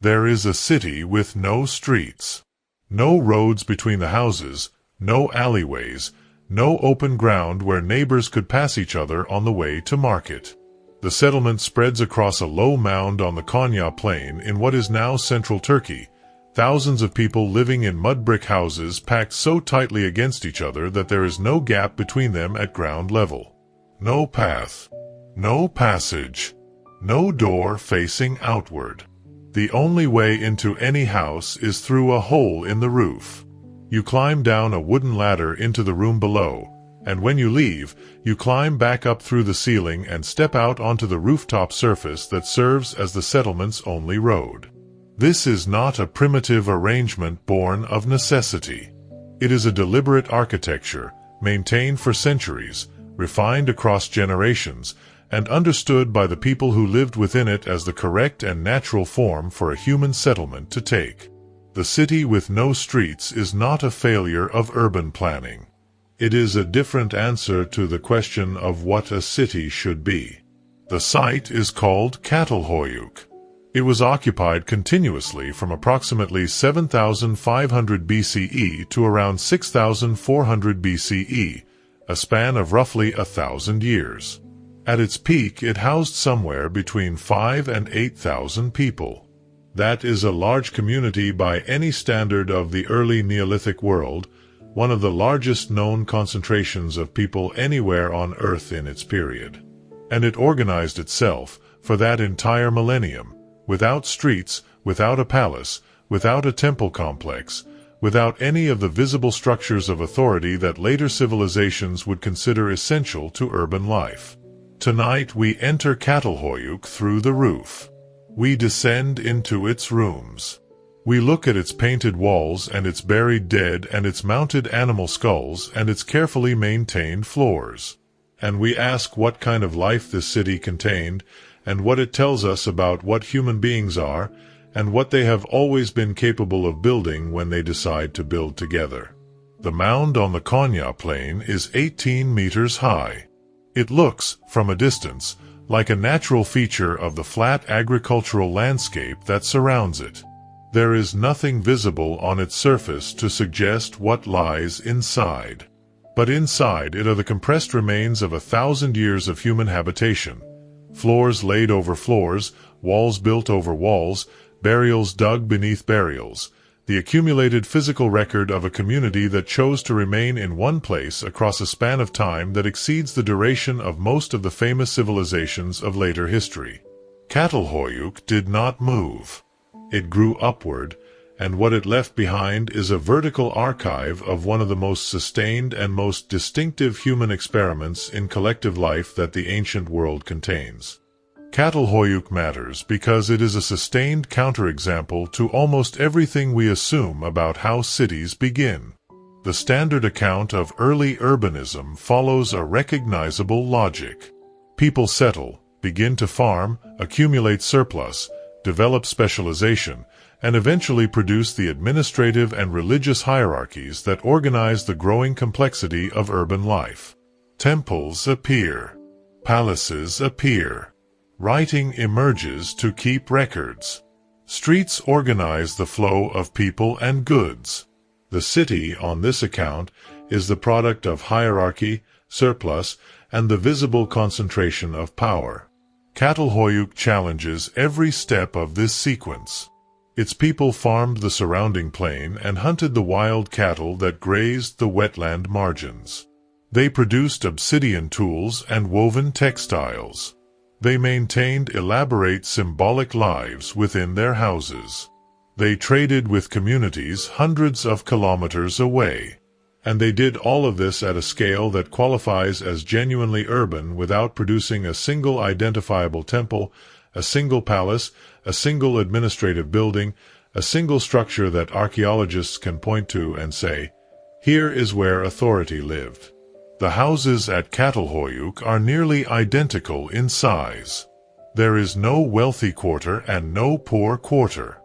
There is a city with no streets. No roads between the houses, no alleyways, no open ground where neighbors could pass each other on the way to market. The settlement spreads across a low mound on the Konya Plain in what is now central Turkey, thousands of people living in mud brick houses packed so tightly against each other that there is no gap between them at ground level. No path, no passage, no door facing outward. The only way into any house is through a hole in the roof. You climb down a wooden ladder into the room below, and when you leave, you climb back up through the ceiling and step out onto the rooftop surface that serves as the settlement's only road. This is not a primitive arrangement born of necessity. It is a deliberate architecture, maintained for centuries, refined across generations, and understood by the people who lived within it as the correct and natural form for a human settlement to take. The city with no streets is not a failure of urban planning. It is a different answer to the question of what a city should be. The site is called Çatalhöyük. It was occupied continuously from approximately 7,500 BCE to around 6,400 BCE, a span of roughly 1,000 years. At its peak, it housed somewhere between 5,000 and 8,000 people. That is a large community by any standard of the early Neolithic world, one of the largest known concentrations of people anywhere on Earth in its period. And it organized itself, for that entire millennium, without streets, without a palace, without a temple complex, without any of the visible structures of authority that later civilizations would consider essential to urban life. Tonight we enter Çatalhöyük through the roof. We descend into its rooms. We look at its painted walls and its buried dead and its mounted animal skulls and its carefully maintained floors. And we ask what kind of life this city contained, and what it tells us about what human beings are, and what they have always been capable of building when they decide to build together. The mound on the Konya Plain is 18 meters high. It looks, from a distance, like a natural feature of the flat agricultural landscape that surrounds it. There is nothing visible on its surface to suggest what lies inside. But inside it are the compressed remains of 1,000 years of human habitation. Floors laid over floors, walls built over walls, burials dug beneath burials, the accumulated physical record of a community that chose to remain in one place across a span of time that exceeds the duration of most of the famous civilizations of later history. Çatalhöyük did not move. It grew upward, and what it left behind is a vertical archive of one of the most sustained and most distinctive human experiments in collective life that the ancient world contains. Çatalhöyük matters because it is a sustained counterexample to almost everything we assume about how cities begin. The standard account of early urbanism follows a recognizable logic. People settle, begin to farm, accumulate surplus, develop specialization, and eventually produce the administrative and religious hierarchies that organize the growing complexity of urban life. Temples appear. Palaces appear. Writing emerges to keep records. Streets organize the flow of people and goods. The city, on this account, is the product of hierarchy, surplus, and the visible concentration of power. Çatalhöyük challenges every step of this sequence. Its people farmed the surrounding plain and hunted the wild cattle that grazed the wetland margins. They produced obsidian tools and woven textiles. They maintained elaborate symbolic lives within their houses. They traded with communities hundreds of kilometers away. And they did all of this at a scale that qualifies as genuinely urban without producing a single identifiable temple, a single palace, a single administrative building, a single structure that archaeologists can point to and say, "Here is where authority lived." The houses at Çatalhöyük are nearly identical in size. There is no wealthy quarter and no poor quarter.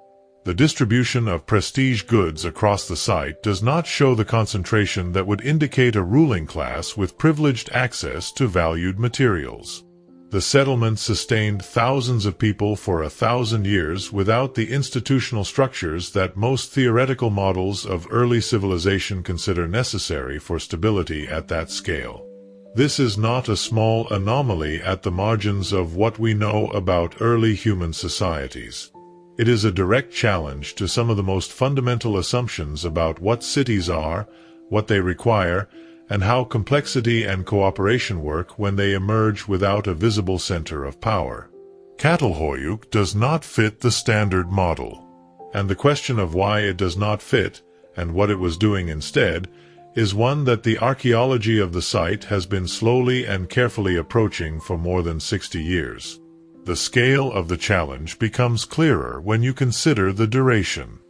The distribution of prestige goods across the site does not show the concentration that would indicate a ruling class with privileged access to valued materials. The settlement sustained thousands of people for 1,000 years without the institutional structures that most theoretical models of early civilization consider necessary for stability at that scale. This is not a small anomaly at the margins of what we know about early human societies. It is a direct challenge to some of the most fundamental assumptions about what cities are, what they require, and how complexity and cooperation work when they emerge without a visible center of power. Çatalhöyük does not fit the standard model. And the question of why it does not fit, and what it was doing instead, is one that the archaeology of the site has been slowly and carefully approaching for more than 60 years. The scale of the challenge becomes clearer when you consider the duration.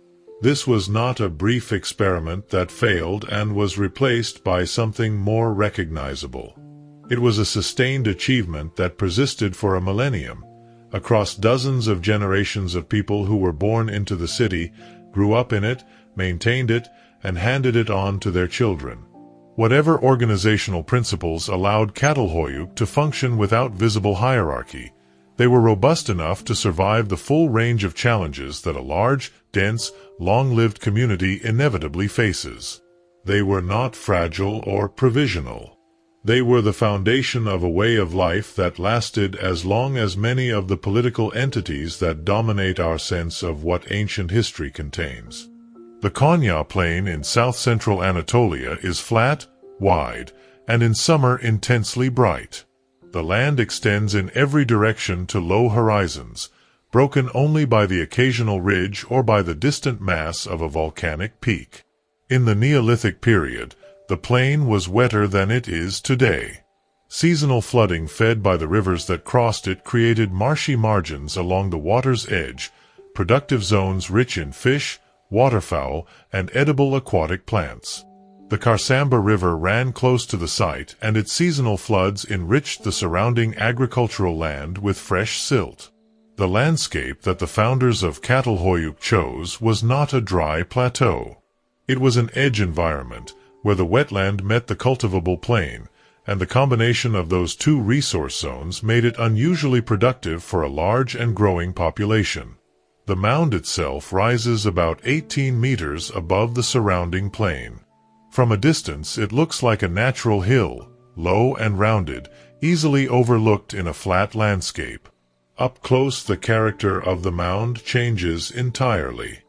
This was not a brief experiment that failed and was replaced by something more recognizable. It was a sustained achievement that persisted for a millennium, across dozens of generations of people who were born into the city, grew up in it, maintained it, and handed it on to their children. Whatever organizational principles allowed Çatalhöyük to function without visible hierarchy, they were robust enough to survive the full range of challenges that a large, dense, long-lived community inevitably faces. They were not fragile or provisional. They were the foundation of a way of life that lasted as long as many of the political entities that dominate our sense of what ancient history contains. The Konya Plain in south-central Anatolia is flat, wide, and in summer intensely bright. The land extends in every direction to low horizons, broken only by the occasional ridge or by the distant mass of a volcanic peak. In the Neolithic period, the plain was wetter than it is today. Seasonal flooding fed by the rivers that crossed it created marshy margins along the water's edge, productive zones rich in fish, waterfowl, and edible aquatic plants. The Karsamba River ran close to the site, and its seasonal floods enriched the surrounding agricultural land with fresh silt. The landscape that the founders of Çatalhöyük chose was not a dry plateau. It was an edge environment, where the wetland met the cultivable plain, and the combination of those two resource zones made it unusually productive for a large and growing population. The mound itself rises about 18 meters above the surrounding plain. From a distance it looks like a natural hill, low and rounded, easily overlooked in a flat landscape. Up close the character of the mound changes entirely.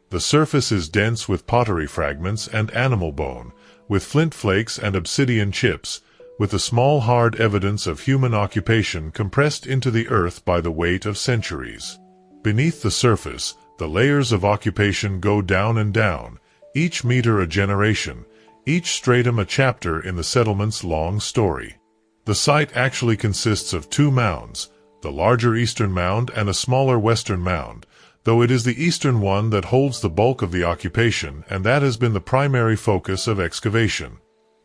The surface is dense with pottery fragments and animal bone, with flint flakes and obsidian chips, with the small hard evidence of human occupation compressed into the earth by the weight of centuries. Beneath the surface, the layers of occupation go down and down, each meter a generation, each stratum a chapter in the settlement's long story. The site actually consists of two mounds, the larger eastern mound and a smaller western mound, though it is the eastern one that holds the bulk of the occupation, and that has been the primary focus of excavation.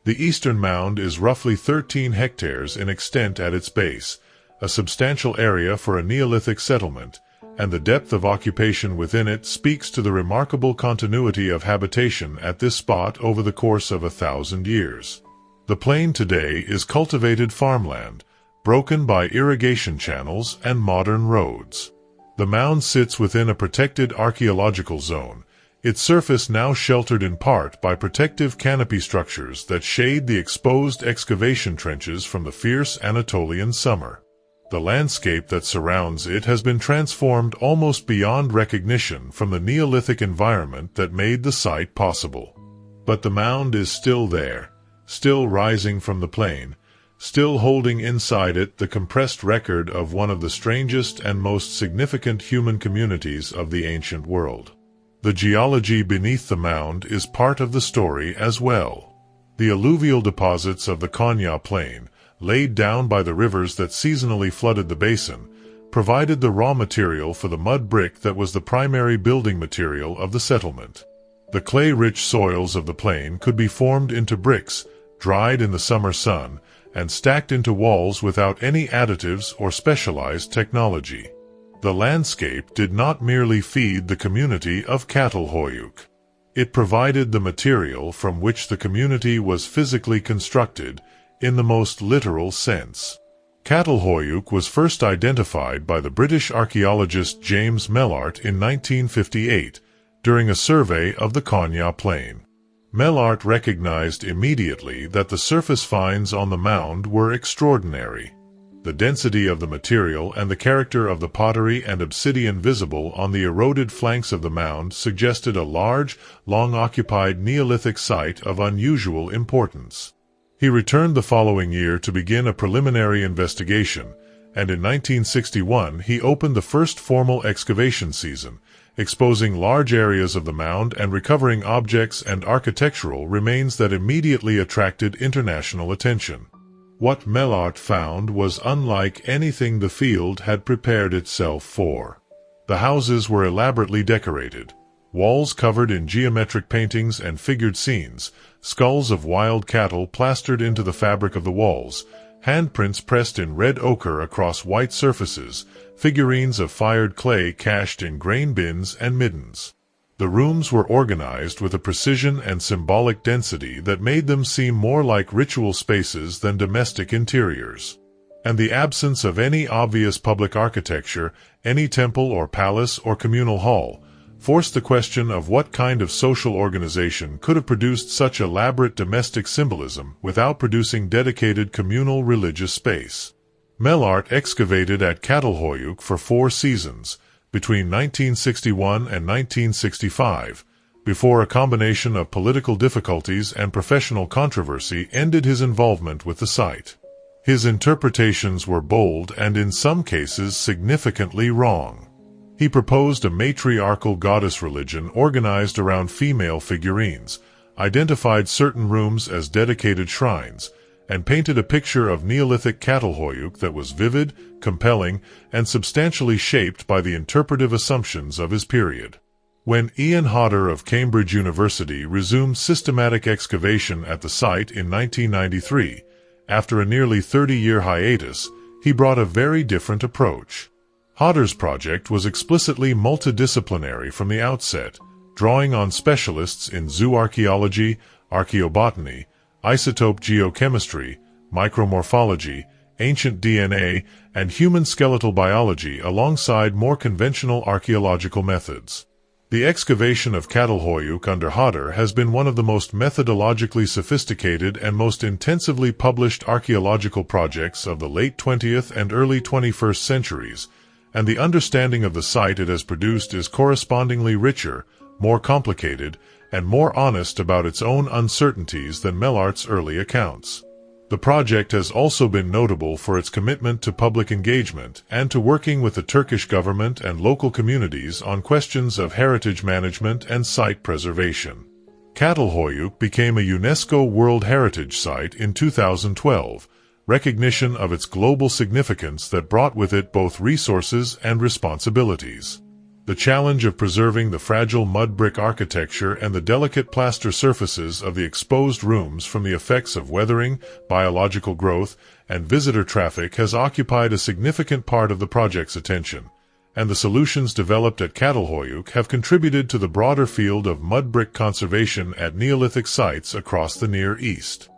The eastern mound is roughly 13 hectares in extent at its base, a substantial area for a Neolithic settlement, and the depth of occupation within it speaks to the remarkable continuity of habitation at this spot over the course of 1,000 years. The plain today is cultivated farmland, broken by irrigation channels and modern roads. The mound sits within a protected archaeological zone, its surface now sheltered in part by protective canopy structures that shade the exposed excavation trenches from the fierce Anatolian summer. The landscape that surrounds it has been transformed almost beyond recognition from the Neolithic environment that made the site possible. But the mound is still there, still rising from the plain, still holding inside it the compressed record of one of the strangest and most significant human communities of the ancient world. The geology beneath the mound is part of the story as well. The alluvial deposits of the Konya Plain, laid down by the rivers that seasonally flooded the basin, provided the raw material for the mud brick that was the primary building material of the settlement. The clay-rich soils of the plain could be formed into bricks, dried in the summer sun, and stacked into walls without any additives or specialized technology. The landscape did not merely feed the community of Çatalhöyük. It provided the material from which the community was physically constructed, in the most literal sense. Çatalhöyük was first identified by the British archaeologist James Mellart in 1958 during a survey of the Konya Plain. Mellart recognized immediately that the surface finds on the mound were extraordinary. The density of the material and the character of the pottery and obsidian visible on the eroded flanks of the mound suggested a large, long-occupied Neolithic site of unusual importance. He returned the following year to begin a preliminary investigation, and in 1961 he opened the first formal excavation season, exposing large areas of the mound and recovering objects and architectural remains that immediately attracted international attention. What Mellart found was unlike anything the field had prepared itself for. The houses were elaborately decorated, walls covered in geometric paintings and figured scenes, skulls of wild cattle plastered into the fabric of the walls, handprints pressed in red ochre across white surfaces, figurines of fired clay cached in grain bins and middens. The rooms were organized with a precision and symbolic density that made them seem more like ritual spaces than domestic interiors. And the absence of any obvious public architecture, any temple or palace or communal hall, forced the question of what kind of social organization could have produced such elaborate domestic symbolism without producing dedicated communal religious space. Mellart excavated at Çatalhöyük for 4 seasons, between 1961 and 1965, before a combination of political difficulties and professional controversy ended his involvement with the site. His interpretations were bold and in some cases significantly wrong. He proposed a matriarchal goddess religion organized around female figurines, identified certain rooms as dedicated shrines, and painted a picture of Neolithic Çatalhöyük that was vivid, compelling, and substantially shaped by the interpretive assumptions of his period. When Ian Hodder of Cambridge University resumed systematic excavation at the site in 1993, after a nearly 30-year hiatus, he brought a very different approach. Hodder's project was explicitly multidisciplinary from the outset, drawing on specialists in zooarchaeology, archaeobotany, isotope geochemistry, micromorphology, ancient DNA, and human skeletal biology alongside more conventional archaeological methods. The excavation of Çatalhöyük under Hodder has been one of the most methodologically sophisticated and most intensively published archaeological projects of the late 20th and early 21st centuries, and the understanding of the site it has produced is correspondingly richer, more complicated, and more honest about its own uncertainties than Mellart's early accounts. The project has also been notable for its commitment to public engagement and to working with the Turkish government and local communities on questions of heritage management and site preservation. Çatalhöyük became a UNESCO World Heritage Site in 2012, recognition of its global significance that brought with it both resources and responsibilities. The challenge of preserving the fragile mud brick architecture and the delicate plaster surfaces of the exposed rooms from the effects of weathering, biological growth, and visitor traffic has occupied a significant part of the project's attention, and the solutions developed at Çatalhöyük have contributed to the broader field of mud brick conservation at Neolithic sites across the Near East.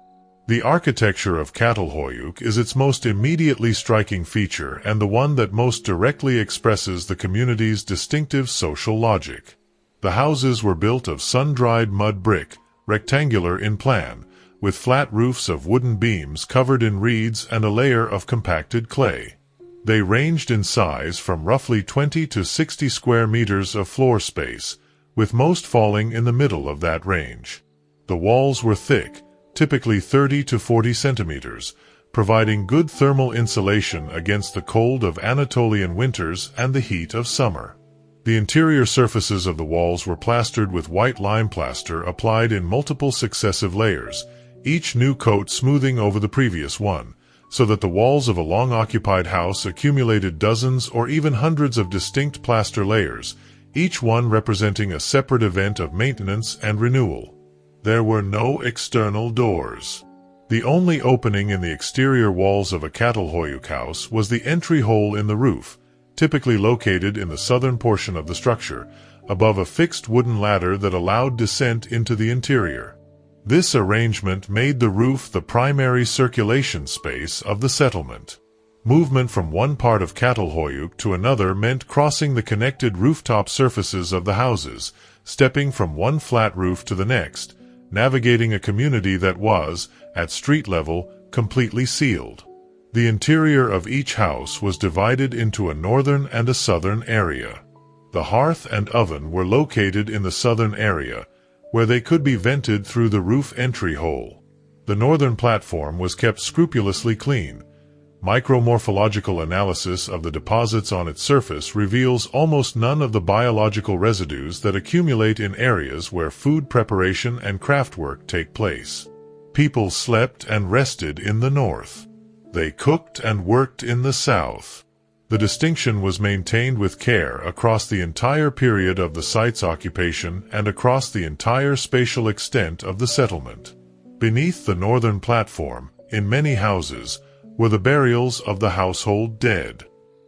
The architecture of Çatalhöyük is its most immediately striking feature and the one that most directly expresses the community's distinctive social logic. The houses were built of sun-dried mud brick, rectangular in plan, with flat roofs of wooden beams covered in reeds and a layer of compacted clay. They ranged in size from roughly 20 to 60 square meters of floor space, with most falling in the middle of that range. The walls were thick, typically 30 to 40 centimeters, providing good thermal insulation against the cold of Anatolian winters and the heat of summer. The interior surfaces of the walls were plastered with white lime plaster applied in multiple successive layers, each new coat smoothing over the previous one, so that the walls of a long-occupied house accumulated dozens or even hundreds of distinct plaster layers, each one representing a separate event of maintenance and renewal. There were no external doors. The only opening in the exterior walls of a Çatalhöyük house was the entry hole in the roof, typically located in the southern portion of the structure, above a fixed wooden ladder that allowed descent into the interior. This arrangement made the roof the primary circulation space of the settlement. Movement from one part of Çatalhöyük to another meant crossing the connected rooftop surfaces of the houses, stepping from one flat roof to the next, navigating a community that was, at street level, completely sealed. The interior of each house was divided into a northern and a southern area. The hearth and oven were located in the southern area, where they could be vented through the roof entry hole. The northern platform was kept scrupulously clean. Micromorphological analysis of the deposits on its surface reveals almost none of the biological residues that accumulate in areas where food preparation and craftwork take place. People slept and rested in the north. They cooked and worked in the south. The distinction was maintained with care across the entire period of the site's occupation and across the entire spatial extent of the settlement. Beneath the northern platform, in many houses, were the burials of the household dead.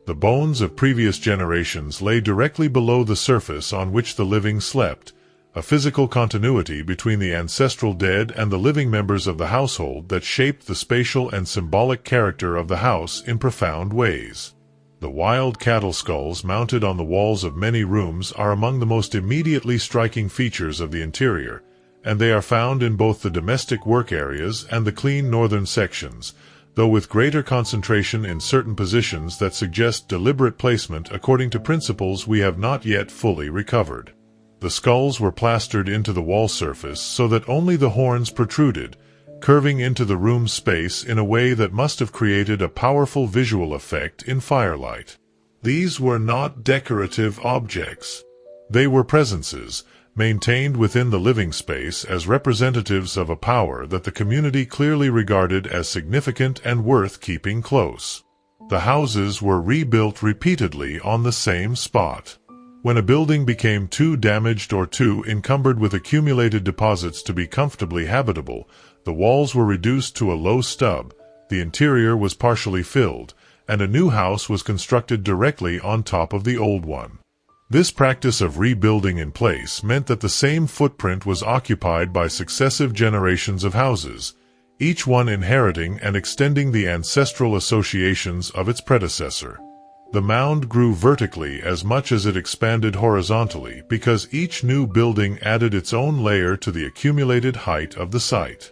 The bones of previous generations lay directly below the surface on which the living slept, a physical continuity between the ancestral dead and the living members of the household that shaped the spatial and symbolic character of the house in profound ways. The wild cattle skulls mounted on the walls of many rooms are among the most immediately striking features of the interior, and they are found in both the domestic work areas and the clean northern sections, though with greater concentration in certain positions that suggest deliberate placement according to principles we have not yet fully recovered. The skulls were plastered into the wall surface so that only the horns protruded, curving into the room's space in a way that must have created a powerful visual effect in firelight. These were not decorative objects. They were presences, maintained within the living space as representatives of a power that the community clearly regarded as significant and worth keeping close. The houses were rebuilt repeatedly on the same spot. When a building became too damaged or too encumbered with accumulated deposits to be comfortably habitable, the walls were reduced to a low stub, the interior was partially filled, and a new house was constructed directly on top of the old one. This practice of rebuilding in place meant that the same footprint was occupied by successive generations of houses, each one inheriting and extending the ancestral associations of its predecessor. The mound grew vertically as much as it expanded horizontally because each new building added its own layer to the accumulated height of the site.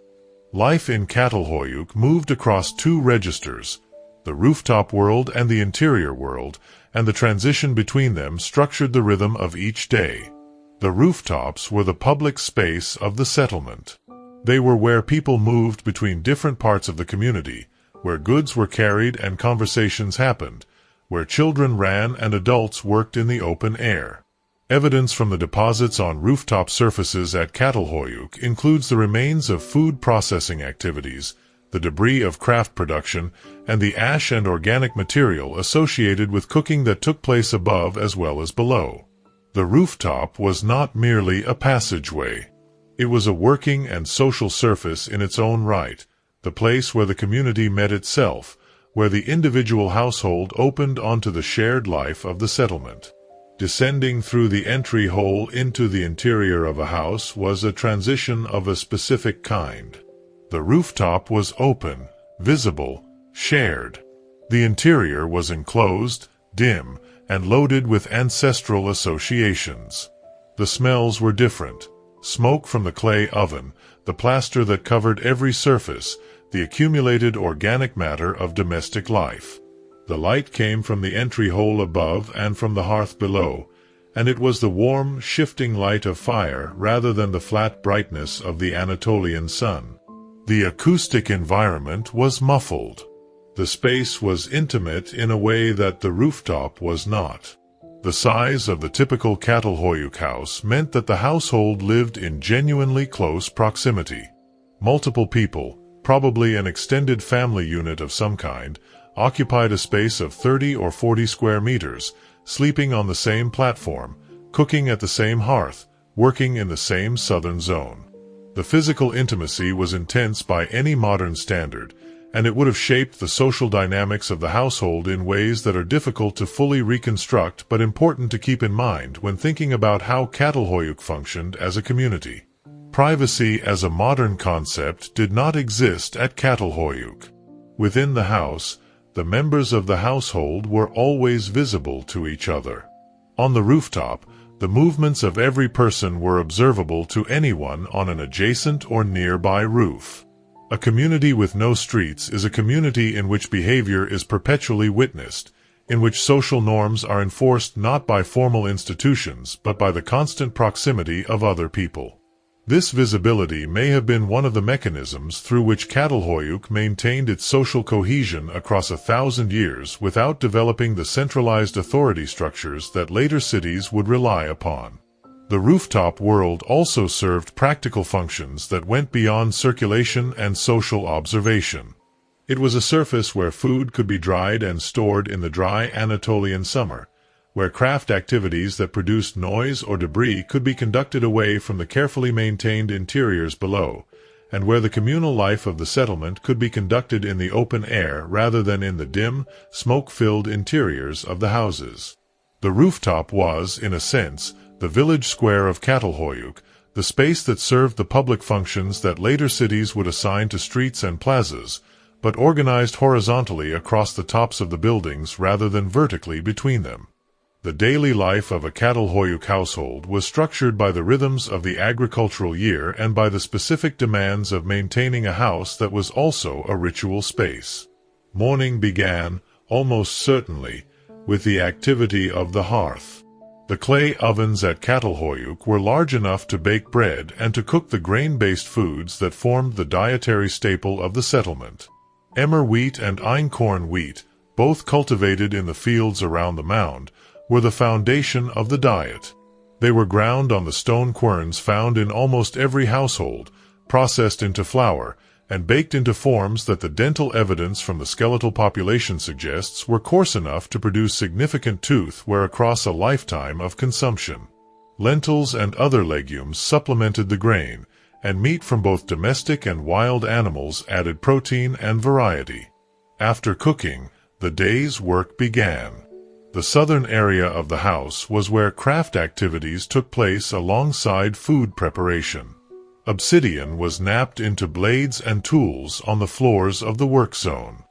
Life in Çatalhöyük moved across two registers, the rooftop world and the interior world, and the transition between them structured the rhythm of each day. The rooftops were the public space of the settlement. They were where people moved between different parts of the community, where goods were carried and conversations happened, where children ran and adults worked in the open air. Evidence from the deposits on rooftop surfaces at Çatalhöyük includes the remains of food processing activities, the debris of craft production, and the ash and organic material associated with cooking that took place above as well as below. The rooftop was not merely a passageway. It was a working and social surface in its own right, the place where the community met itself, where the individual household opened onto the shared life of the settlement. Descending through the entry hole into the interior of a house was a transition of a specific kind. The rooftop was open, visible, shared. The interior was enclosed, dim, and loaded with ancestral associations. The smells were different. Smoke from the clay oven, the plaster that covered every surface, the accumulated organic matter of domestic life. The light came from the entry hole above and from the hearth below, and it was the warm, shifting light of fire rather than the flat brightness of the Anatolian sun. The acoustic environment was muffled. The space was intimate in a way that the rooftop was not. The size of the typical Çatalhöyük house meant that the household lived in genuinely close proximity. Multiple people, probably an extended family unit of some kind, occupied a space of 30 or 40 square meters, sleeping on the same platform, cooking at the same hearth, working in the same southern zone. The physical intimacy was intense by any modern standard, and it would have shaped the social dynamics of the household in ways that are difficult to fully reconstruct but important to keep in mind when thinking about how Çatalhöyük functioned as a community. Privacy as a modern concept did not exist at Çatalhöyük. Within the house, The members of the household were always visible to each other. On the rooftop, the movements of every person were observable to anyone on an adjacent or nearby roof. A community with no streets is a community in which behavior is perpetually witnessed, in which social norms are enforced not by formal institutions but by the constant proximity of other people. This visibility may have been one of the mechanisms through which Çatalhöyük maintained its social cohesion across 1,000 years without developing the centralized authority structures that later cities would rely upon. The rooftop world also served practical functions that went beyond circulation and social observation. It was a surface where food could be dried and stored in the dry Anatolian summer, where craft activities that produced noise or debris could be conducted away from the carefully maintained interiors below, and where the communal life of the settlement could be conducted in the open air rather than in the dim, smoke-filled interiors of the houses. The rooftop was, in a sense, the village square of Çatalhöyük, the space that served the public functions that later cities would assign to streets and plazas, but organized horizontally across the tops of the buildings rather than vertically between them. The daily life of a Çatalhöyük household was structured by the rhythms of the agricultural year and by the specific demands of maintaining a house that was also a ritual space. Morning began, almost certainly, with the activity of the hearth. The clay ovens at Çatalhöyük were large enough to bake bread and to cook the grain-based foods that formed the dietary staple of the settlement. Emmer wheat and einkorn wheat, both cultivated in the fields around the mound, were the foundation of the diet. They were ground on the stone querns found in almost every household, processed into flour, and baked into forms that the dental evidence from the skeletal population suggests were coarse enough to produce significant tooth wear across a lifetime of consumption. Lentils and other legumes supplemented the grain, and meat from both domestic and wild animals added protein and variety. After cooking, the day's work began. The southern area of the house was where craft activities took place alongside food preparation. Obsidian was knapped into blades and tools on the floors of the work zone.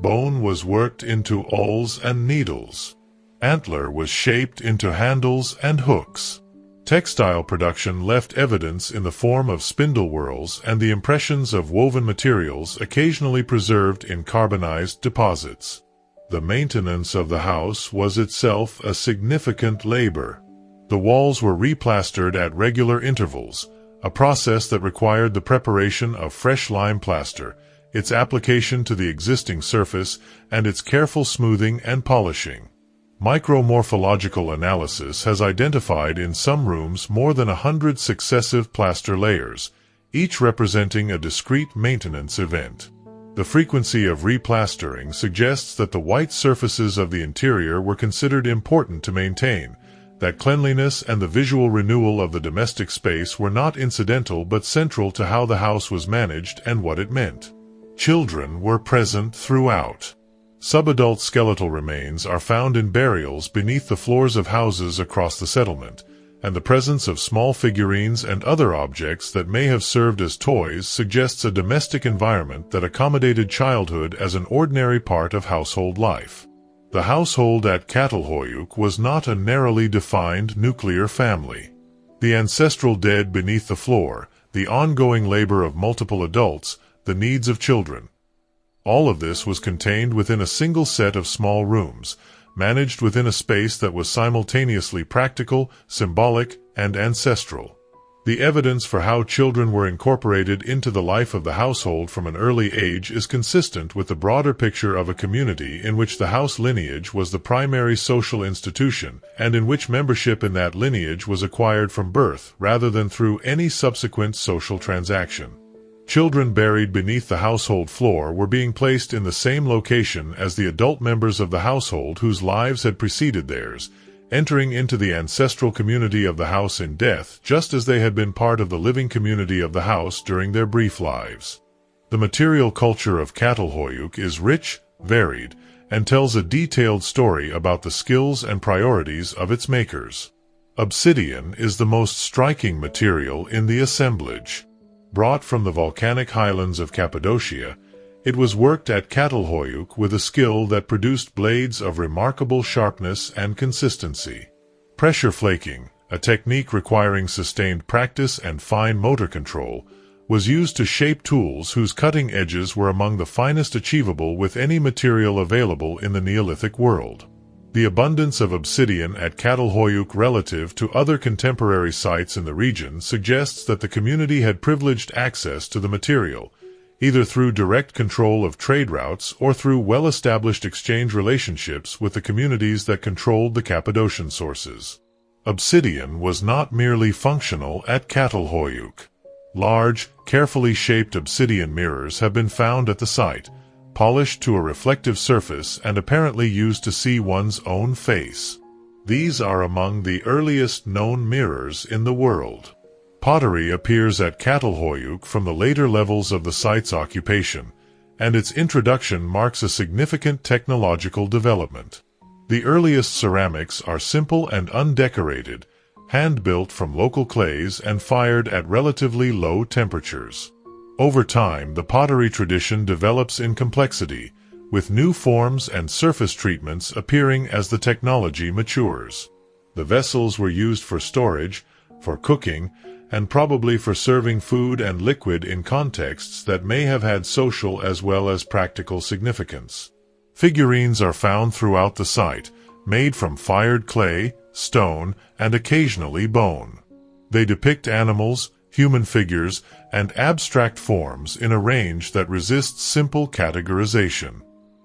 Bone was worked into awls and needles. Antler was shaped into handles and hooks. Textile production left evidence in the form of spindle whorls and the impressions of woven materials occasionally preserved in carbonized deposits. The maintenance of the house was itself a significant labor. The walls were replastered at regular intervals, a process that required the preparation of fresh lime plaster, its application to the existing surface, and its careful smoothing and polishing. Micromorphological analysis has identified in some rooms more than 100 successive plaster layers, each representing a discrete maintenance event. The frequency of replastering suggests that the white surfaces of the interior were considered important to maintain, that cleanliness and the visual renewal of the domestic space were not incidental but central to how the house was managed and what it meant. Children were present throughout. Subadult skeletal remains are found in burials beneath the floors of houses across the settlement, and the presence of small figurines and other objects that may have served as toys suggests a domestic environment that accommodated childhood as an ordinary part of household life. The household at Çatalhöyük was not a narrowly defined nuclear family. The ancestral dead beneath the floor, the ongoing labor of multiple adults, the needs of children. All of this was contained within a single set of small rooms, managed within a space that was simultaneously practical, symbolic, and ancestral. The evidence for how children were incorporated into the life of the household from an early age is consistent with the broader picture of a community in which the house lineage was the primary social institution, and in which membership in that lineage was acquired from birth rather than through any subsequent social transaction. Children buried beneath the household floor were being placed in the same location as the adult members of the household whose lives had preceded theirs, entering into the ancestral community of the house in death just as they had been part of the living community of the house during their brief lives. The material culture of Çatalhöyük is rich, varied, and tells a detailed story about the skills and priorities of its makers. Obsidian is the most striking material in the assemblage. Brought from the volcanic highlands of Cappadocia, It was worked at Çatalhöyük with a skill that produced blades of remarkable sharpness and consistency. Pressure flaking, a technique requiring sustained practice and fine motor control, was used to shape tools whose cutting edges were among the finest achievable with any material available in the Neolithic world. The abundance of obsidian at Çatalhöyük relative to other contemporary sites in the region suggests that the community had privileged access to the material, either through direct control of trade routes or through well-established exchange relationships with the communities that controlled the Cappadocian sources. Obsidian was not merely functional at Çatalhöyük. Large, carefully shaped obsidian mirrors have been found at the site, polished to a reflective surface and apparently used to see one's own face. These are among the earliest known mirrors in the world. Pottery appears at Çatalhöyük from the later levels of the site's occupation, and its introduction marks a significant technological development. The earliest ceramics are simple and undecorated, hand-built from local clays and fired at relatively low temperatures. Over time, the pottery tradition develops in complexity, with new forms and surface treatments appearing as the technology matures. The vessels were used for storage, for cooking, and probably for serving food and liquid in contexts that may have had social as well as practical significance. Figurines are found throughout the site, made from fired clay, stone, and occasionally bone. They depict animals, human figures, and abstract forms in a range that resists simple categorization.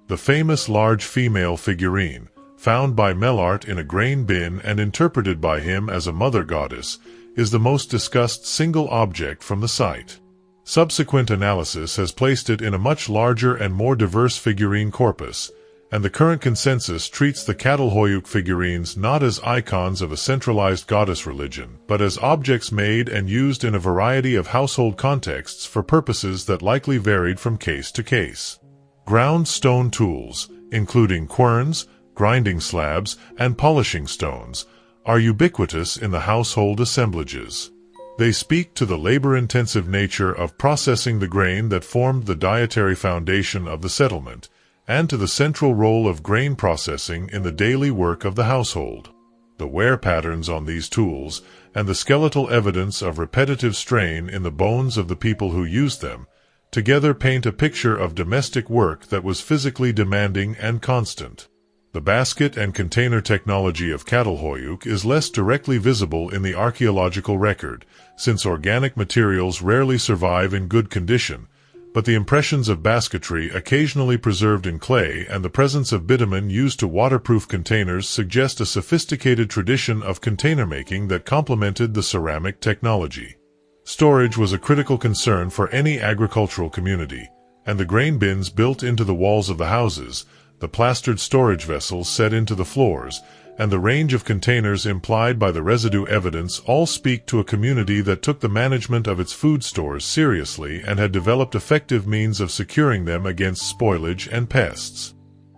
The famous large female figurine, found by Mellart in a grain bin and interpreted by him as a mother goddess, is the most discussed single object from the site. Subsequent analysis has placed it in a much larger and more diverse figurine corpus, and the current consensus treats the Çatalhöyük figurines not as icons of a centralized goddess religion, but as objects made and used in a variety of household contexts for purposes that likely varied from case to case. Ground stone tools, including querns, grinding slabs, and polishing stones, are ubiquitous in the household assemblages. They speak to the labor-intensive nature of processing the grain that formed the dietary foundation of the settlement, and to the central role of grain processing in the daily work of the household. The wear patterns on these tools, and the skeletal evidence of repetitive strain in the bones of the people who used them, together paint a picture of domestic work that was physically demanding and constant. The basket and container technology of Çatalhöyük is less directly visible in the archaeological record, since organic materials rarely survive in good condition, but the impressions of basketry occasionally preserved in clay and the presence of bitumen used to waterproof containers suggest a sophisticated tradition of container making that complemented the ceramic technology. Storage was a critical concern for any agricultural community, and the grain bins built into the walls of the houses, the plastered storage vessels set into the floors, and the range of containers implied by the residue evidence all speak to a community that took the management of its food stores seriously and had developed effective means of securing them against spoilage and pests.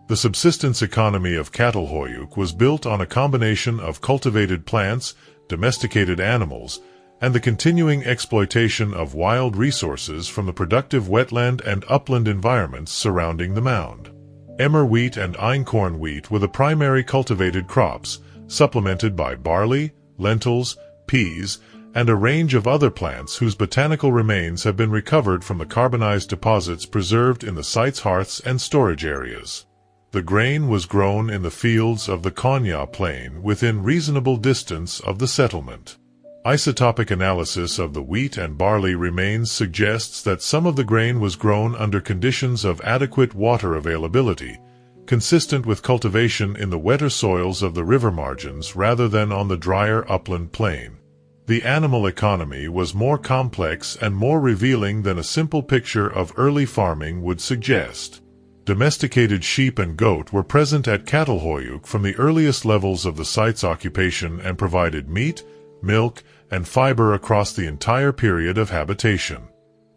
The subsistence economy of Çatalhöyük was built on a combination of cultivated plants, domesticated animals, and the continuing exploitation of wild resources from the productive wetland and upland environments surrounding the mound. Emmer wheat and einkorn wheat were the primary cultivated crops, supplemented by barley, lentils, peas, and a range of other plants whose botanical remains have been recovered from the carbonized deposits preserved in the site's hearths and storage areas. The grain was grown in the fields of the Konya Plain within reasonable distance of the settlement. Isotopic analysis of the wheat and barley remains suggests that some of the grain was grown under conditions of adequate water availability, consistent with cultivation in the wetter soils of the river margins rather than on the drier upland plain. The animal economy was more complex and more revealing than a simple picture of early farming would suggest. Domesticated sheep and goat were present at Çatalhöyük from the earliest levels of the site's occupation and provided meat, milk, and fiber across the entire period of habitation.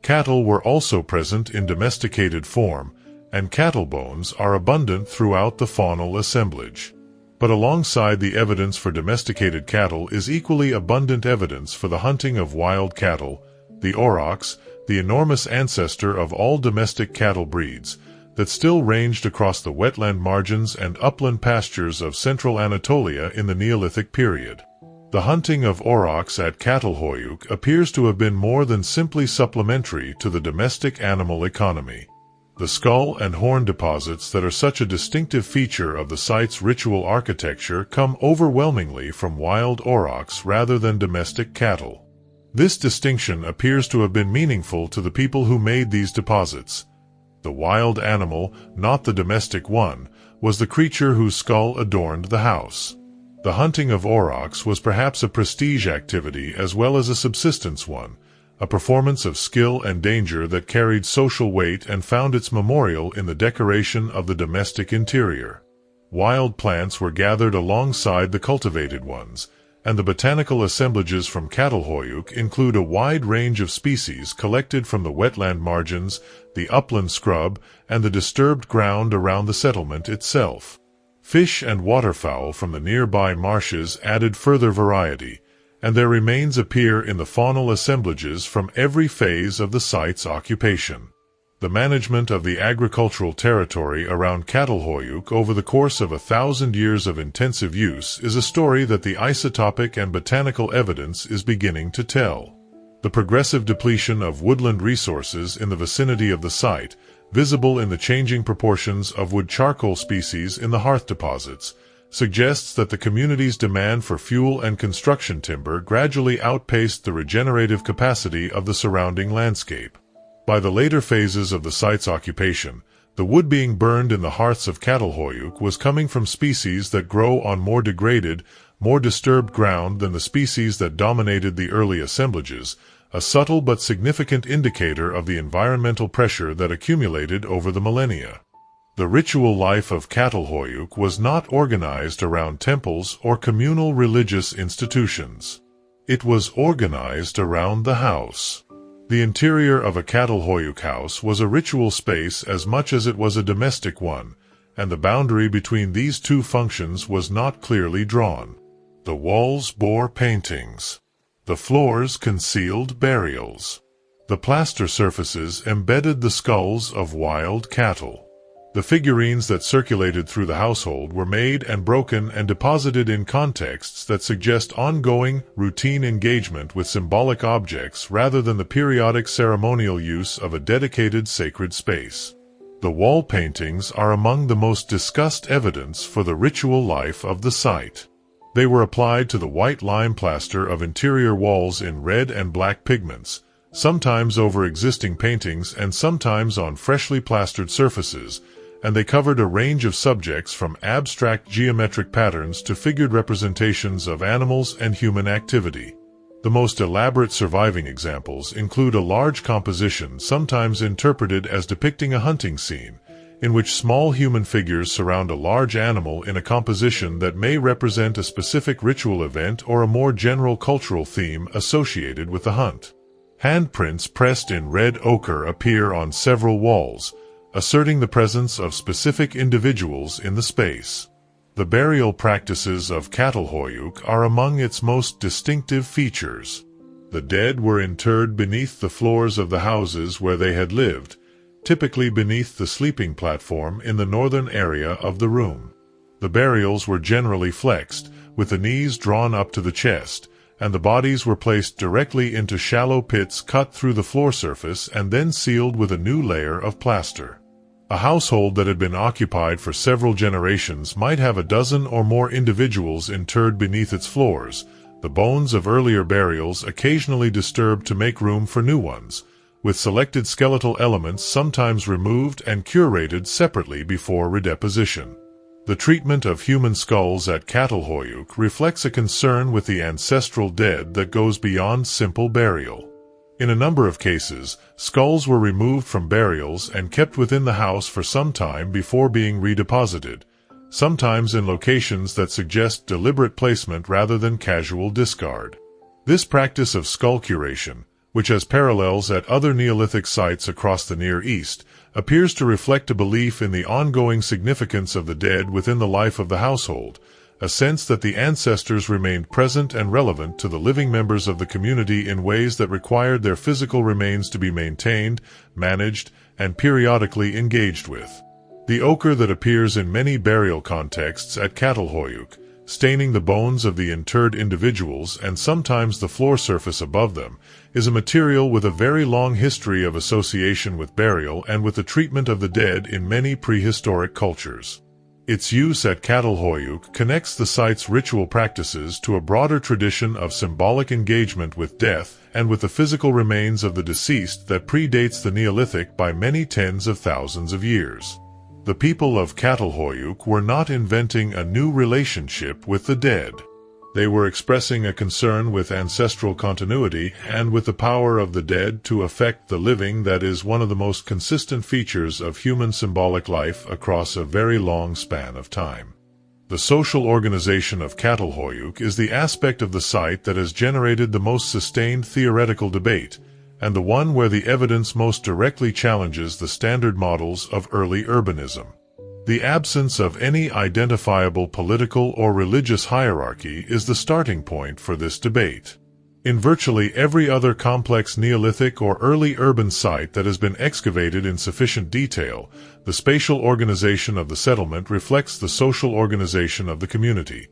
Cattle were also present in domesticated form, and cattle bones are abundant throughout the faunal assemblage. But alongside the evidence for domesticated cattle is equally abundant evidence for the hunting of wild cattle, the aurochs, the enormous ancestor of all domestic cattle breeds, that still ranged across the wetland margins and upland pastures of central Anatolia in the Neolithic period. The hunting of aurochs at Çatalhöyük appears to have been more than simply supplementary to the domestic animal economy. The skull and horn deposits that are such a distinctive feature of the site's ritual architecture come overwhelmingly from wild aurochs rather than domestic cattle. This distinction appears to have been meaningful to the people who made these deposits. The wild animal, not the domestic one, was the creature whose skull adorned the house. The hunting of aurochs was perhaps a prestige activity as well as a subsistence one, a performance of skill and danger that carried social weight and found its memorial in the decoration of the domestic interior. Wild plants were gathered alongside the cultivated ones, and the botanical assemblages from Çatalhöyük include a wide range of species collected from the wetland margins, the upland scrub, and the disturbed ground around the settlement itself. Fish and waterfowl from the nearby marshes added further variety, and their remains appear in the faunal assemblages from every phase of the site's occupation. The management of the agricultural territory around Çatalhöyük over the course of 1,000 years of intensive use is a story that the isotopic and botanical evidence is beginning to tell. The progressive depletion of woodland resources in the vicinity of the site, visible in the changing proportions of wood charcoal species in the hearth deposits, suggests that the community's demand for fuel and construction timber gradually outpaced the regenerative capacity of the surrounding landscape. By the later phases of the site's occupation, the wood being burned in the hearths of Çatalhöyük was coming from species that grow on more degraded, more disturbed ground than the species that dominated the early assemblages, a subtle but significant indicator of the environmental pressure that accumulated over the millennia. The ritual life of Çatalhöyük was not organized around temples or communal religious institutions. It was organized around the house. The interior of a Çatalhöyük house was a ritual space as much as it was a domestic one, and the boundary between these two functions was not clearly drawn. The walls bore paintings. The floors concealed burials. The plaster surfaces embedded the skulls of wild cattle. The figurines that circulated through the household were made and broken and deposited in contexts that suggest ongoing, routine engagement with symbolic objects rather than the periodic ceremonial use of a dedicated sacred space. The wall paintings are among the most discussed evidence for the ritual life of the site. They were applied to the white lime plaster of interior walls in red and black pigments, sometimes over existing paintings and sometimes on freshly plastered surfaces, and they covered a range of subjects from abstract geometric patterns to figured representations of animals and human activity. The most elaborate surviving examples include a large composition sometimes interpreted as depicting a hunting scene, in which small human figures surround a large animal in a composition that may represent a specific ritual event or a more general cultural theme associated with the hunt. Handprints pressed in red ochre appear on several walls, asserting the presence of specific individuals in the space. The burial practices of Çatalhöyük are among its most distinctive features. The dead were interred beneath the floors of the houses where they had lived, typically beneath the sleeping platform in the northern area of the room. The burials were generally flexed, with the knees drawn up to the chest, and the bodies were placed directly into shallow pits cut through the floor surface and then sealed with a new layer of plaster. A household that had been occupied for several generations might have a dozen or more individuals interred beneath its floors, the bones of earlier burials occasionally disturbed to make room for new ones, with selected skeletal elements sometimes removed and curated separately before redeposition. The treatment of human skulls at Çatalhöyük reflects a concern with the ancestral dead that goes beyond simple burial. In a number of cases, skulls were removed from burials and kept within the house for some time before being redeposited, sometimes in locations that suggest deliberate placement rather than casual discard. This practice of skull curation, which has parallels at other Neolithic sites across the Near East, appears to reflect a belief in the ongoing significance of the dead within the life of the household, a sense that the ancestors remained present and relevant to the living members of the community in ways that required their physical remains to be maintained, managed, and periodically engaged with. The ochre that appears in many burial contexts at Çatalhöyük, staining the bones of the interred individuals and sometimes the floor surface above them, is a material with a very long history of association with burial and with the treatment of the dead in many prehistoric cultures. Its use at Çatalhöyük connects the site's ritual practices to a broader tradition of symbolic engagement with death and with the physical remains of the deceased that predates the Neolithic by many tens of thousands of years. The people of Çatalhöyük were not inventing a new relationship with the dead. They were expressing a concern with ancestral continuity and with the power of the dead to affect the living that is one of the most consistent features of human symbolic life across a very long span of time. The social organization of Çatalhöyük is the aspect of the site that has generated the most sustained theoretical debate, and the one where the evidence most directly challenges the standard models of early urbanism. The absence of any identifiable political or religious hierarchy is the starting point for this debate. In virtually every other complex Neolithic or early urban site that has been excavated in sufficient detail, the spatial organization of the settlement reflects the social organization of the community.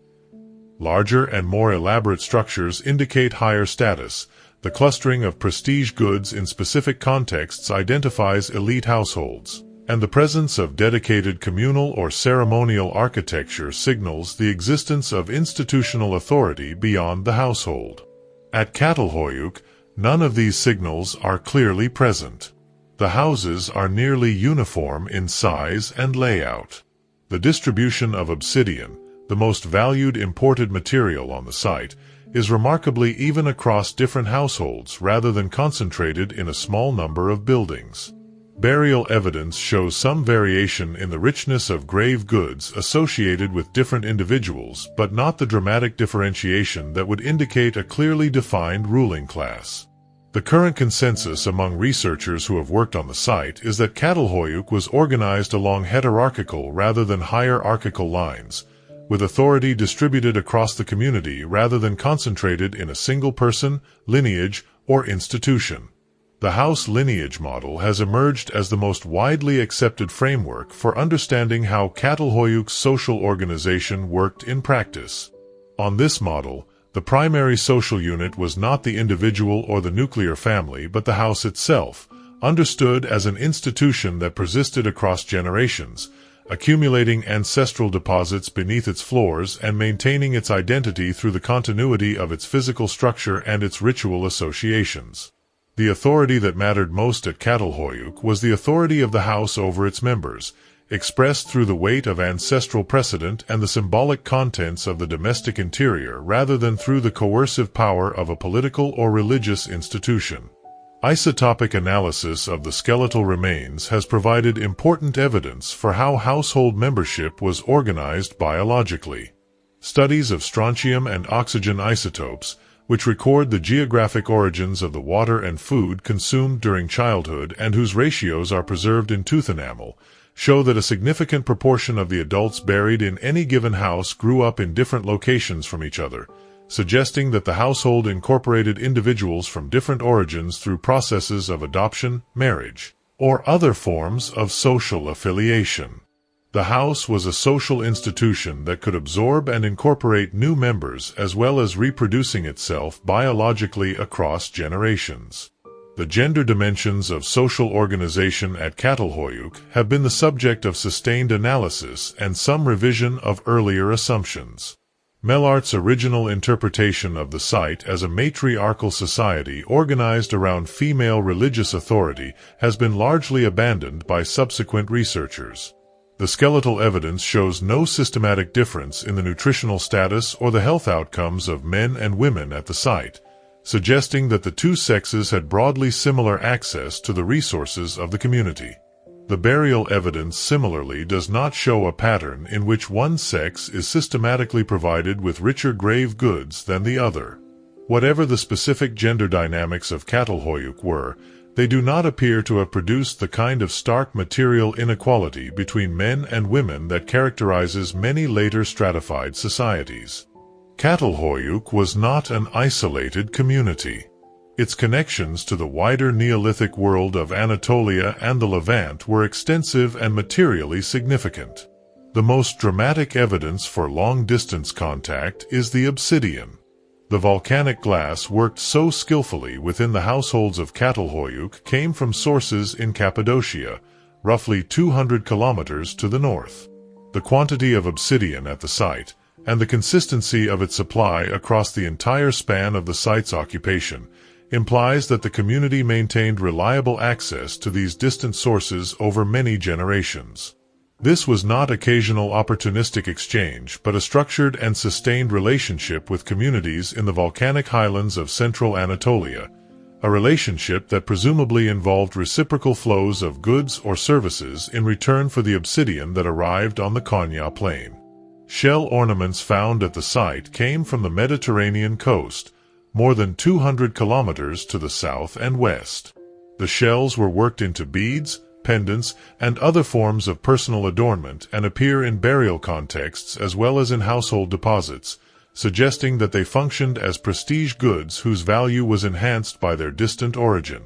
Larger and more elaborate structures indicate higher status. The clustering of prestige goods in specific contexts identifies elite households, and the presence of dedicated communal or ceremonial architecture signals the existence of institutional authority beyond the household. At Çatalhöyük, none of these signals are clearly present. The houses are nearly uniform in size and layout. The distribution of obsidian, the most valued imported material on the site, is remarkably even across different households rather than concentrated in a small number of buildings. Burial evidence shows some variation in the richness of grave goods associated with different individuals, but not the dramatic differentiation that would indicate a clearly defined ruling class. The current consensus among researchers who have worked on the site is that Çatalhöyük was organized along hierarchical rather than hierarchical lines, with authority distributed across the community rather than concentrated in a single person, lineage, or institution. The house lineage model has emerged as the most widely accepted framework for understanding how Çatalhöyük's social organization worked in practice. On this model, the primary social unit was not the individual or the nuclear family but the house itself, understood as an institution that persisted across generations, accumulating ancestral deposits beneath its floors and maintaining its identity through the continuity of its physical structure and its ritual associations. The authority that mattered most at Çatalhöyük was the authority of the house over its members, expressed through the weight of ancestral precedent and the symbolic contents of the domestic interior rather than through the coercive power of a political or religious institution. Isotopic analysis of the skeletal remains has provided important evidence for how household membership was organized biologically. Studies of strontium and oxygen isotopes, which record the geographic origins of the water and food consumed during childhood and whose ratios are preserved in tooth enamel, show that a significant proportion of the adults buried in any given house grew up in different locations from each other, suggesting that the household incorporated individuals from different origins through processes of adoption, marriage, or other forms of social affiliation. The house was a social institution that could absorb and incorporate new members as well as reproducing itself biologically across generations. The gender dimensions of social organization at Çatalhöyük have been the subject of sustained analysis and some revision of earlier assumptions. Mellart's original interpretation of the site as a matriarchal society organized around female religious authority has been largely abandoned by subsequent researchers. The skeletal evidence shows no systematic difference in the nutritional status or the health outcomes of men and women at the site, suggesting that the two sexes had broadly similar access to the resources of the community. The burial evidence similarly does not show a pattern in which one sex is systematically provided with richer grave goods than the other. Whatever the specific gender dynamics of Çatalhöyük were, They do not appear to have produced the kind of stark material inequality between men and women that characterizes many later stratified societies. Çatalhöyük was not an isolated community. Its connections to the wider Neolithic world of Anatolia and the Levant were extensive and materially significant. The most dramatic evidence for long-distance contact is the obsidian. The volcanic glass worked so skillfully within the households of Çatalhöyük came from sources in Cappadocia, roughly 200 kilometers to the north. The quantity of obsidian at the site, and the consistency of its supply across the entire span of the site's occupation, implies that the community maintained reliable access to these distant sources over many generations. This was not occasional opportunistic exchange, but a structured and sustained relationship with communities in the volcanic highlands of central Anatolia, a relationship that presumably involved reciprocal flows of goods or services in return for the obsidian that arrived on the Konya plain. Shell ornaments found at the site came from the Mediterranean coast, more than 200 kilometers to the south and west. The shells were worked into beads, pendants, and other forms of personal adornment and appear in burial contexts as well as in household deposits, suggesting that they functioned as prestige goods whose value was enhanced by their distant origin.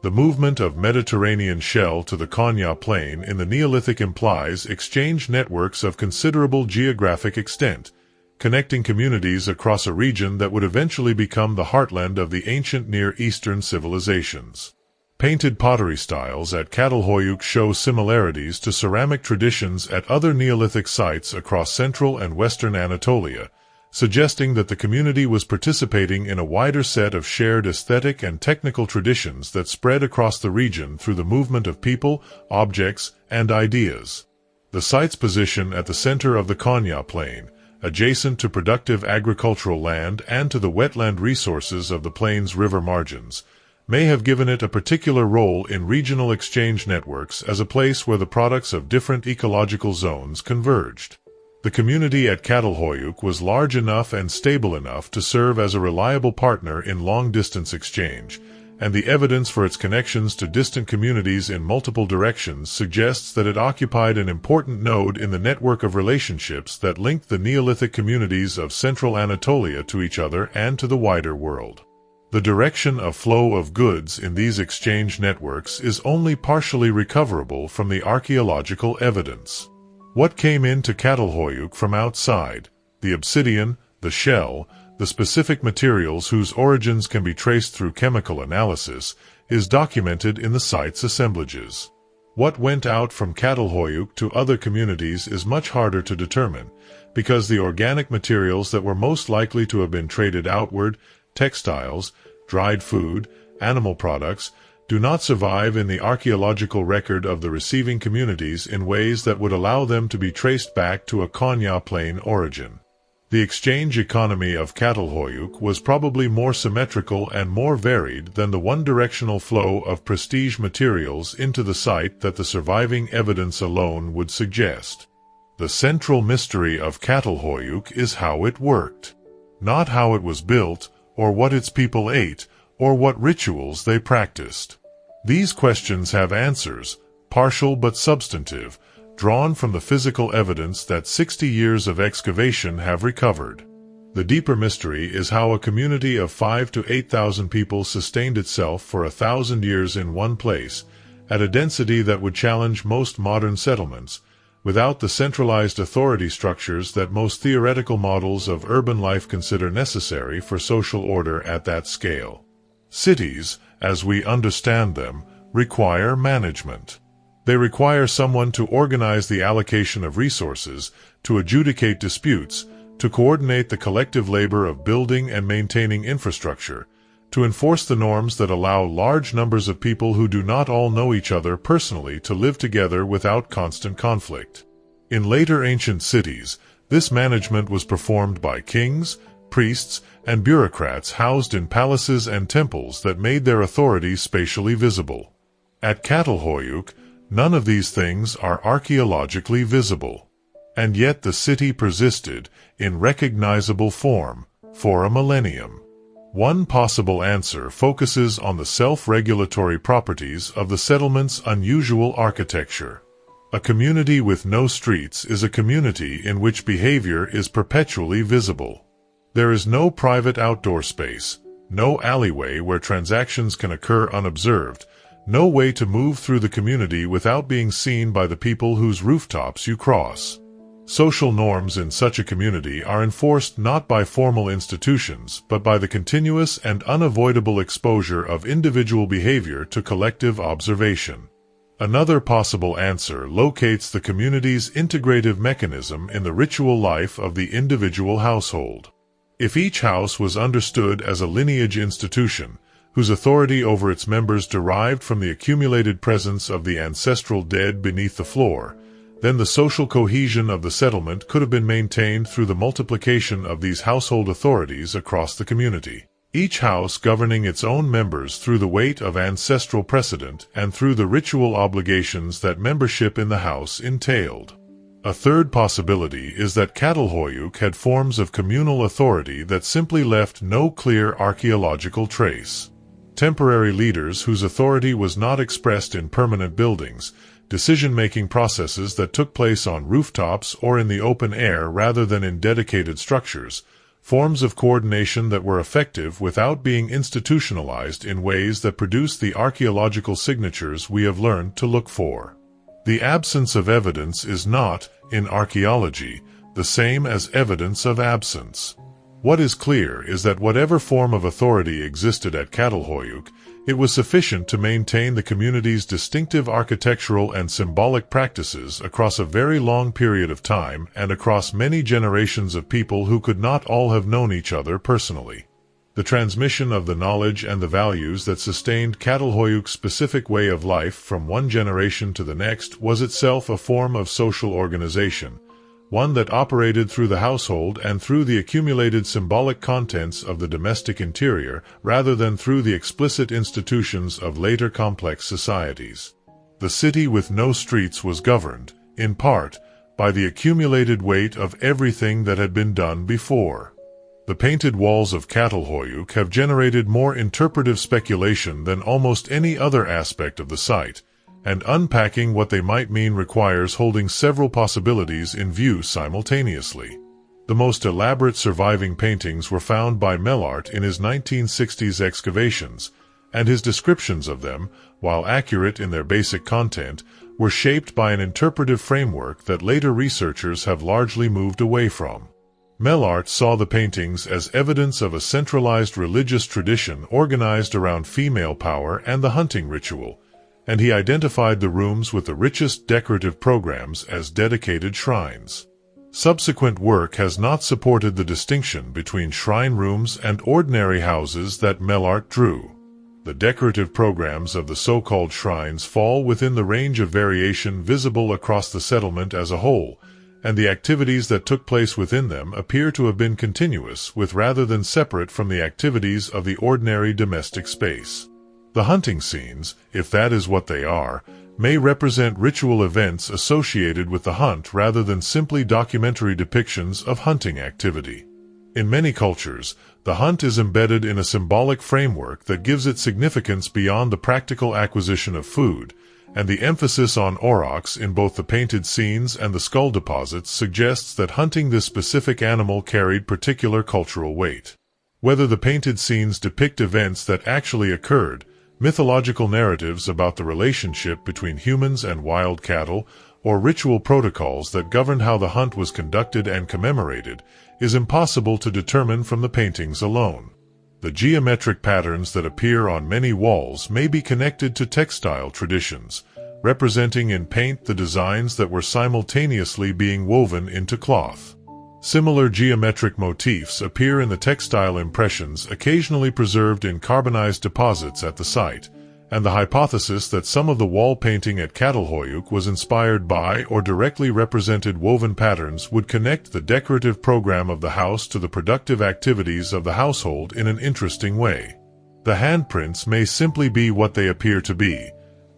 The movement of Mediterranean shell to the Konya plain in the Neolithic implies exchange networks of considerable geographic extent, connecting communities across a region that would eventually become the heartland of the ancient Near Eastern civilizations. Painted pottery styles at Çatalhöyük show similarities to ceramic traditions at other Neolithic sites across central and western Anatolia, suggesting that the community was participating in a wider set of shared aesthetic and technical traditions that spread across the region through the movement of people, objects, and ideas. The site's position at the center of the Konya plain, adjacent to productive agricultural land and to the wetland resources of the plain's river margins, may have given it a particular role in regional exchange networks as a place where the products of different ecological zones converged. The community at Çatalhöyük was large enough and stable enough to serve as a reliable partner in long-distance exchange, and the evidence for its connections to distant communities in multiple directions suggests that it occupied an important node in the network of relationships that linked the Neolithic communities of central Anatolia to each other and to the wider world. The direction of flow of goods in these exchange networks is only partially recoverable from the archaeological evidence. What came into Çatalhöyük from outside, the obsidian, the shell, the specific materials whose origins can be traced through chemical analysis, is documented in the site's assemblages. What went out from Çatalhöyük to other communities is much harder to determine, because the organic materials that were most likely to have been traded outward, textiles, dried food, animal products, do not survive in the archaeological record of the receiving communities in ways that would allow them to be traced back to a Konya plain origin. The exchange economy of Çatalhöyük was probably more symmetrical and more varied than the one-directional flow of prestige materials into the site that the surviving evidence alone would suggest. The central mystery of Çatalhöyük is how it worked, not how it was built, or what its people ate, or what rituals they practiced. These questions have answers, partial but substantive, drawn from the physical evidence that 60 years of excavation have recovered. The deeper mystery is how a community of 5,000 to 8,000 people sustained itself for 1,000 years in one place, at a density that would challenge most modern settlements, without the centralized authority structures that most theoretical models of urban life consider necessary for social order at that scale. Cities, as we understand them, require management. They require someone to organize the allocation of resources, to adjudicate disputes, to coordinate the collective labor of building and maintaining infrastructure, to enforce the norms that allow large numbers of people who do not all know each other personally to live together without constant conflict. In later ancient cities, this management was performed by kings, priests, and bureaucrats housed in palaces and temples that made their authority spatially visible. At Çatalhöyük, none of these things are archaeologically visible. And yet the city persisted, in recognizable form, for a millennium. One possible answer focuses on the self-regulatory properties of the settlement's unusual architecture. A community with no streets is a community in which behavior is perpetually visible. There is no private outdoor space, no alleyway where transactions can occur unobserved, no way to move through the community without being seen by the people whose rooftops you cross. Social norms in such a community are enforced not by formal institutions but by the continuous and unavoidable exposure of individual behavior to collective observation. Another possible answer locates the community's integrative mechanism in the ritual life of the individual household. If each house was understood as a lineage institution, whose authority over its members derived from the accumulated presence of the ancestral dead beneath the floor, then the social cohesion of the settlement could have been maintained through the multiplication of these household authorities across the community, each house governing its own members through the weight of ancestral precedent and through the ritual obligations that membership in the house entailed. A third possibility is that Çatalhöyük had forms of communal authority that simply left no clear archaeological trace. Temporary leaders whose authority was not expressed in permanent buildings, decision-making processes that took place on rooftops or in the open air rather than in dedicated structures, forms of coordination that were effective without being institutionalized in ways that produce the archaeological signatures we have learned to look for. The absence of evidence is not, in archaeology, the same as evidence of absence. What is clear is that whatever form of authority existed at Çatalhöyük, it was sufficient to maintain the community's distinctive architectural and symbolic practices across a very long period of time and across many generations of people who could not all have known each other personally. The transmission of the knowledge and the values that sustained Çatalhöyük's specific way of life from one generation to the next was itself a form of social organization, one that operated through the household and through the accumulated symbolic contents of the domestic interior rather than through the explicit institutions of later complex societies. The city with no streets was governed, in part, by the accumulated weight of everything that had been done before. The painted walls of Çatalhöyük have generated more interpretive speculation than almost any other aspect of the site, and unpacking what they might mean requires holding several possibilities in view simultaneously. The most elaborate surviving paintings were found by Mellart in his 1960s excavations, and his descriptions of them, while accurate in their basic content, were shaped by an interpretive framework that later researchers have largely moved away from. Mellart saw the paintings as evidence of a centralized religious tradition organized around female power and the hunting ritual, and he identified the rooms with the richest decorative programs as dedicated shrines. Subsequent work has not supported the distinction between shrine rooms and ordinary houses that Mellart drew. The decorative programs of the so-called shrines fall within the range of variation visible across the settlement as a whole, and the activities that took place within them appear to have been continuous with rather than separate from the activities of the ordinary domestic space. The hunting scenes, if that is what they are, may represent ritual events associated with the hunt rather than simply documentary depictions of hunting activity. In many cultures, the hunt is embedded in a symbolic framework that gives it significance beyond the practical acquisition of food, and the emphasis on aurochs in both the painted scenes and the skull deposits suggests that hunting this specific animal carried particular cultural weight. Whether the painted scenes depict events that actually occurred, mythological narratives about the relationship between humans and wild cattle, or ritual protocols that governed how the hunt was conducted and commemorated, is impossible to determine from the paintings alone. The geometric patterns that appear on many walls may be connected to textile traditions, representing in paint the designs that were simultaneously being woven into cloth. Similar geometric motifs appear in the textile impressions occasionally preserved in carbonized deposits at the site, and the hypothesis that some of the wall painting at Çatalhöyük was inspired by or directly represented woven patterns would connect the decorative program of the house to the productive activities of the household in an interesting way. The handprints may simply be what they appear to be,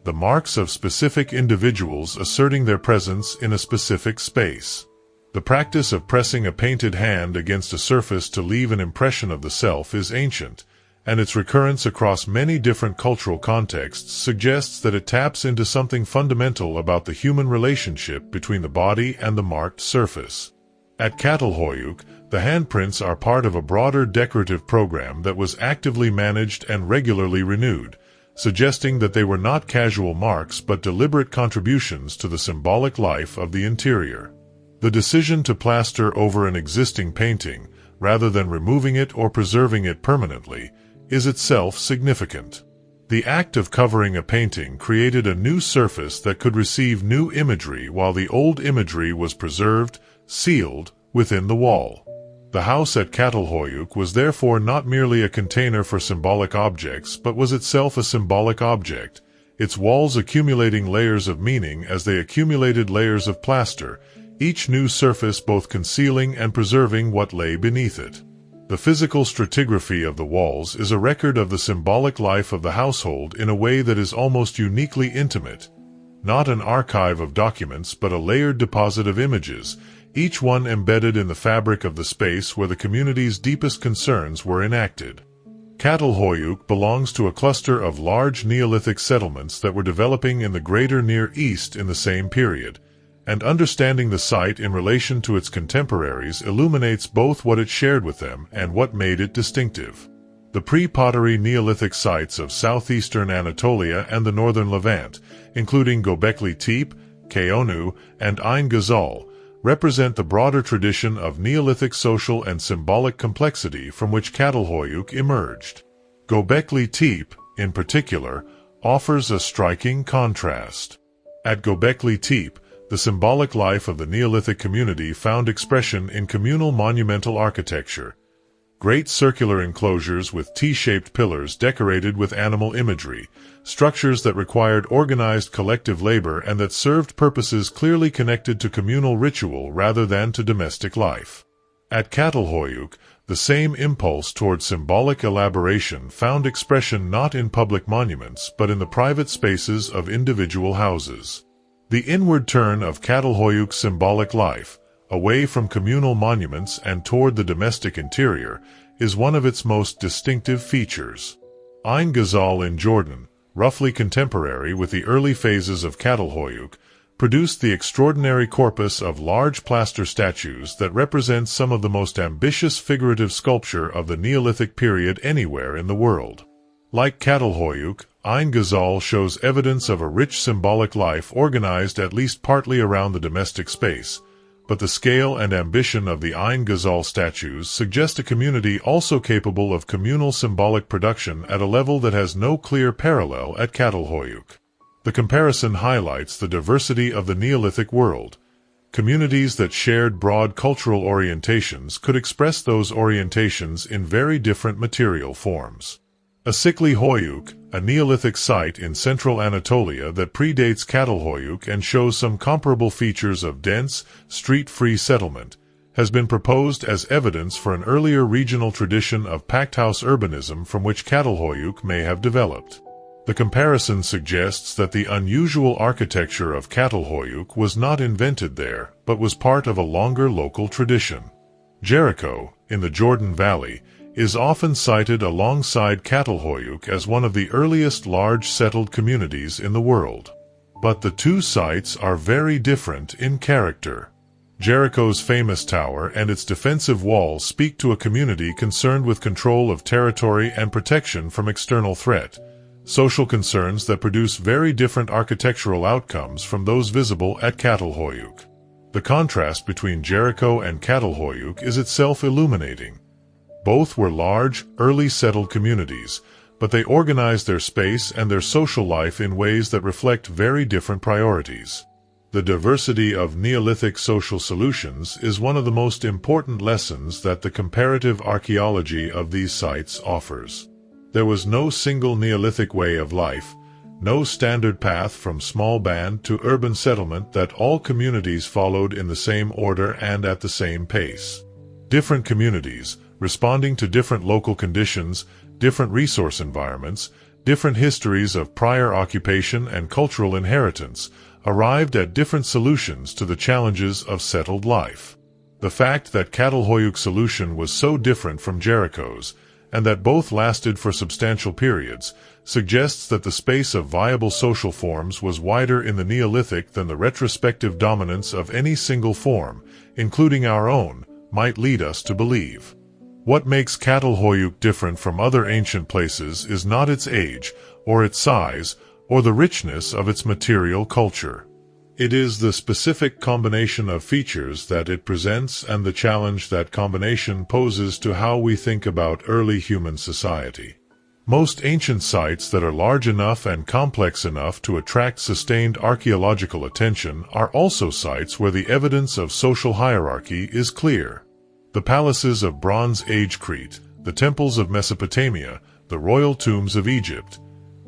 the marks of specific individuals asserting their presence in a specific space. The practice of pressing a painted hand against a surface to leave an impression of the self is ancient, and its recurrence across many different cultural contexts suggests that it taps into something fundamental about the human relationship between the body and the marked surface. At Çatalhöyük, the handprints are part of a broader decorative program that was actively managed and regularly renewed, suggesting that they were not casual marks but deliberate contributions to the symbolic life of the interior. The decision to plaster over an existing painting, rather than removing it or preserving it permanently, is itself significant. The act of covering a painting created a new surface that could receive new imagery while the old imagery was preserved, sealed, within the wall. The house at Çatalhöyük was therefore not merely a container for symbolic objects but was itself a symbolic object, its walls accumulating layers of meaning as they accumulated layers of plaster, each new surface both concealing and preserving what lay beneath it. The physical stratigraphy of the walls is a record of the symbolic life of the household in a way that is almost uniquely intimate. Not an archive of documents but a layered deposit of images, each one embedded in the fabric of the space where the community's deepest concerns were enacted. Çatalhöyük belongs to a cluster of large Neolithic settlements that were developing in the greater Near East in the same period, and understanding the site in relation to its contemporaries illuminates both what it shared with them and what made it distinctive. The pre-pottery Neolithic sites of southeastern Anatolia and the northern Levant, including Göbekli Tepe, Keonu, and Ain Ghazal, represent the broader tradition of Neolithic social and symbolic complexity from which Çatalhöyük emerged. Göbekli Tepe, in particular, offers a striking contrast. At Göbekli Tepe, the symbolic life of the Neolithic community found expression in communal monumental architecture. Great circular enclosures with T-shaped pillars decorated with animal imagery, structures that required organized collective labor and that served purposes clearly connected to communal ritual rather than to domestic life. At Çatalhöyük, the same impulse toward symbolic elaboration found expression not in public monuments but in the private spaces of individual houses. The inward turn of Çatalhöyük's symbolic life, away from communal monuments and toward the domestic interior, is one of its most distinctive features. Ain Ghazal in Jordan, roughly contemporary with the early phases of Çatalhöyük, produced the extraordinary corpus of large plaster statues that represent some of the most ambitious figurative sculpture of the Neolithic period anywhere in the world. Like Çatalhöyük, Ain Ghazal shows evidence of a rich symbolic life organized at least partly around the domestic space, but the scale and ambition of the Ain Ghazal statues suggest a community also capable of communal symbolic production at a level that has no clear parallel at Çatalhöyük. The comparison highlights the diversity of the Neolithic world. Communities that shared broad cultural orientations could express those orientations in very different material forms. Çatalhöyük, a Neolithic site in central Anatolia that predates Çatalhöyük and shows some comparable features of dense, street-free settlement, has been proposed as evidence for an earlier regional tradition of packed house urbanism from which Çatalhöyük may have developed. The comparison suggests that the unusual architecture of Çatalhöyük was not invented there, but was part of a longer local tradition. Jericho, in the Jordan Valley, is often cited alongside Çatalhöyük as one of the earliest large settled communities in the world. But the two sites are very different in character. Jericho's famous tower and its defensive walls speak to a community concerned with control of territory and protection from external threat, social concerns that produce very different architectural outcomes from those visible at Çatalhöyük. The contrast between Jericho and Çatalhöyük is itself illuminating. Both were large, early settled communities, but they organized their space and their social life in ways that reflect very different priorities. The diversity of Neolithic social solutions is one of the most important lessons that the comparative archaeology of these sites offers. There was no single Neolithic way of life, no standard path from small band to urban settlement that all communities followed in the same order and at the same pace. Different communities, responding to different local conditions, different resource environments, different histories of prior occupation and cultural inheritance, arrived at different solutions to the challenges of settled life. The fact that Çatalhöyük's solution was so different from Jericho's, and that both lasted for substantial periods, suggests that the space of viable social forms was wider in the Neolithic than the retrospective dominance of any single form, including our own, might lead us to believe. What makes Çatalhöyük different from other ancient places is not its age, or its size, or the richness of its material culture. It is the specific combination of features that it presents and the challenge that combination poses to how we think about early human society. Most ancient sites that are large enough and complex enough to attract sustained archaeological attention are also sites where the evidence of social hierarchy is clear. The palaces of Bronze Age Crete, the temples of Mesopotamia, the royal tombs of Egypt.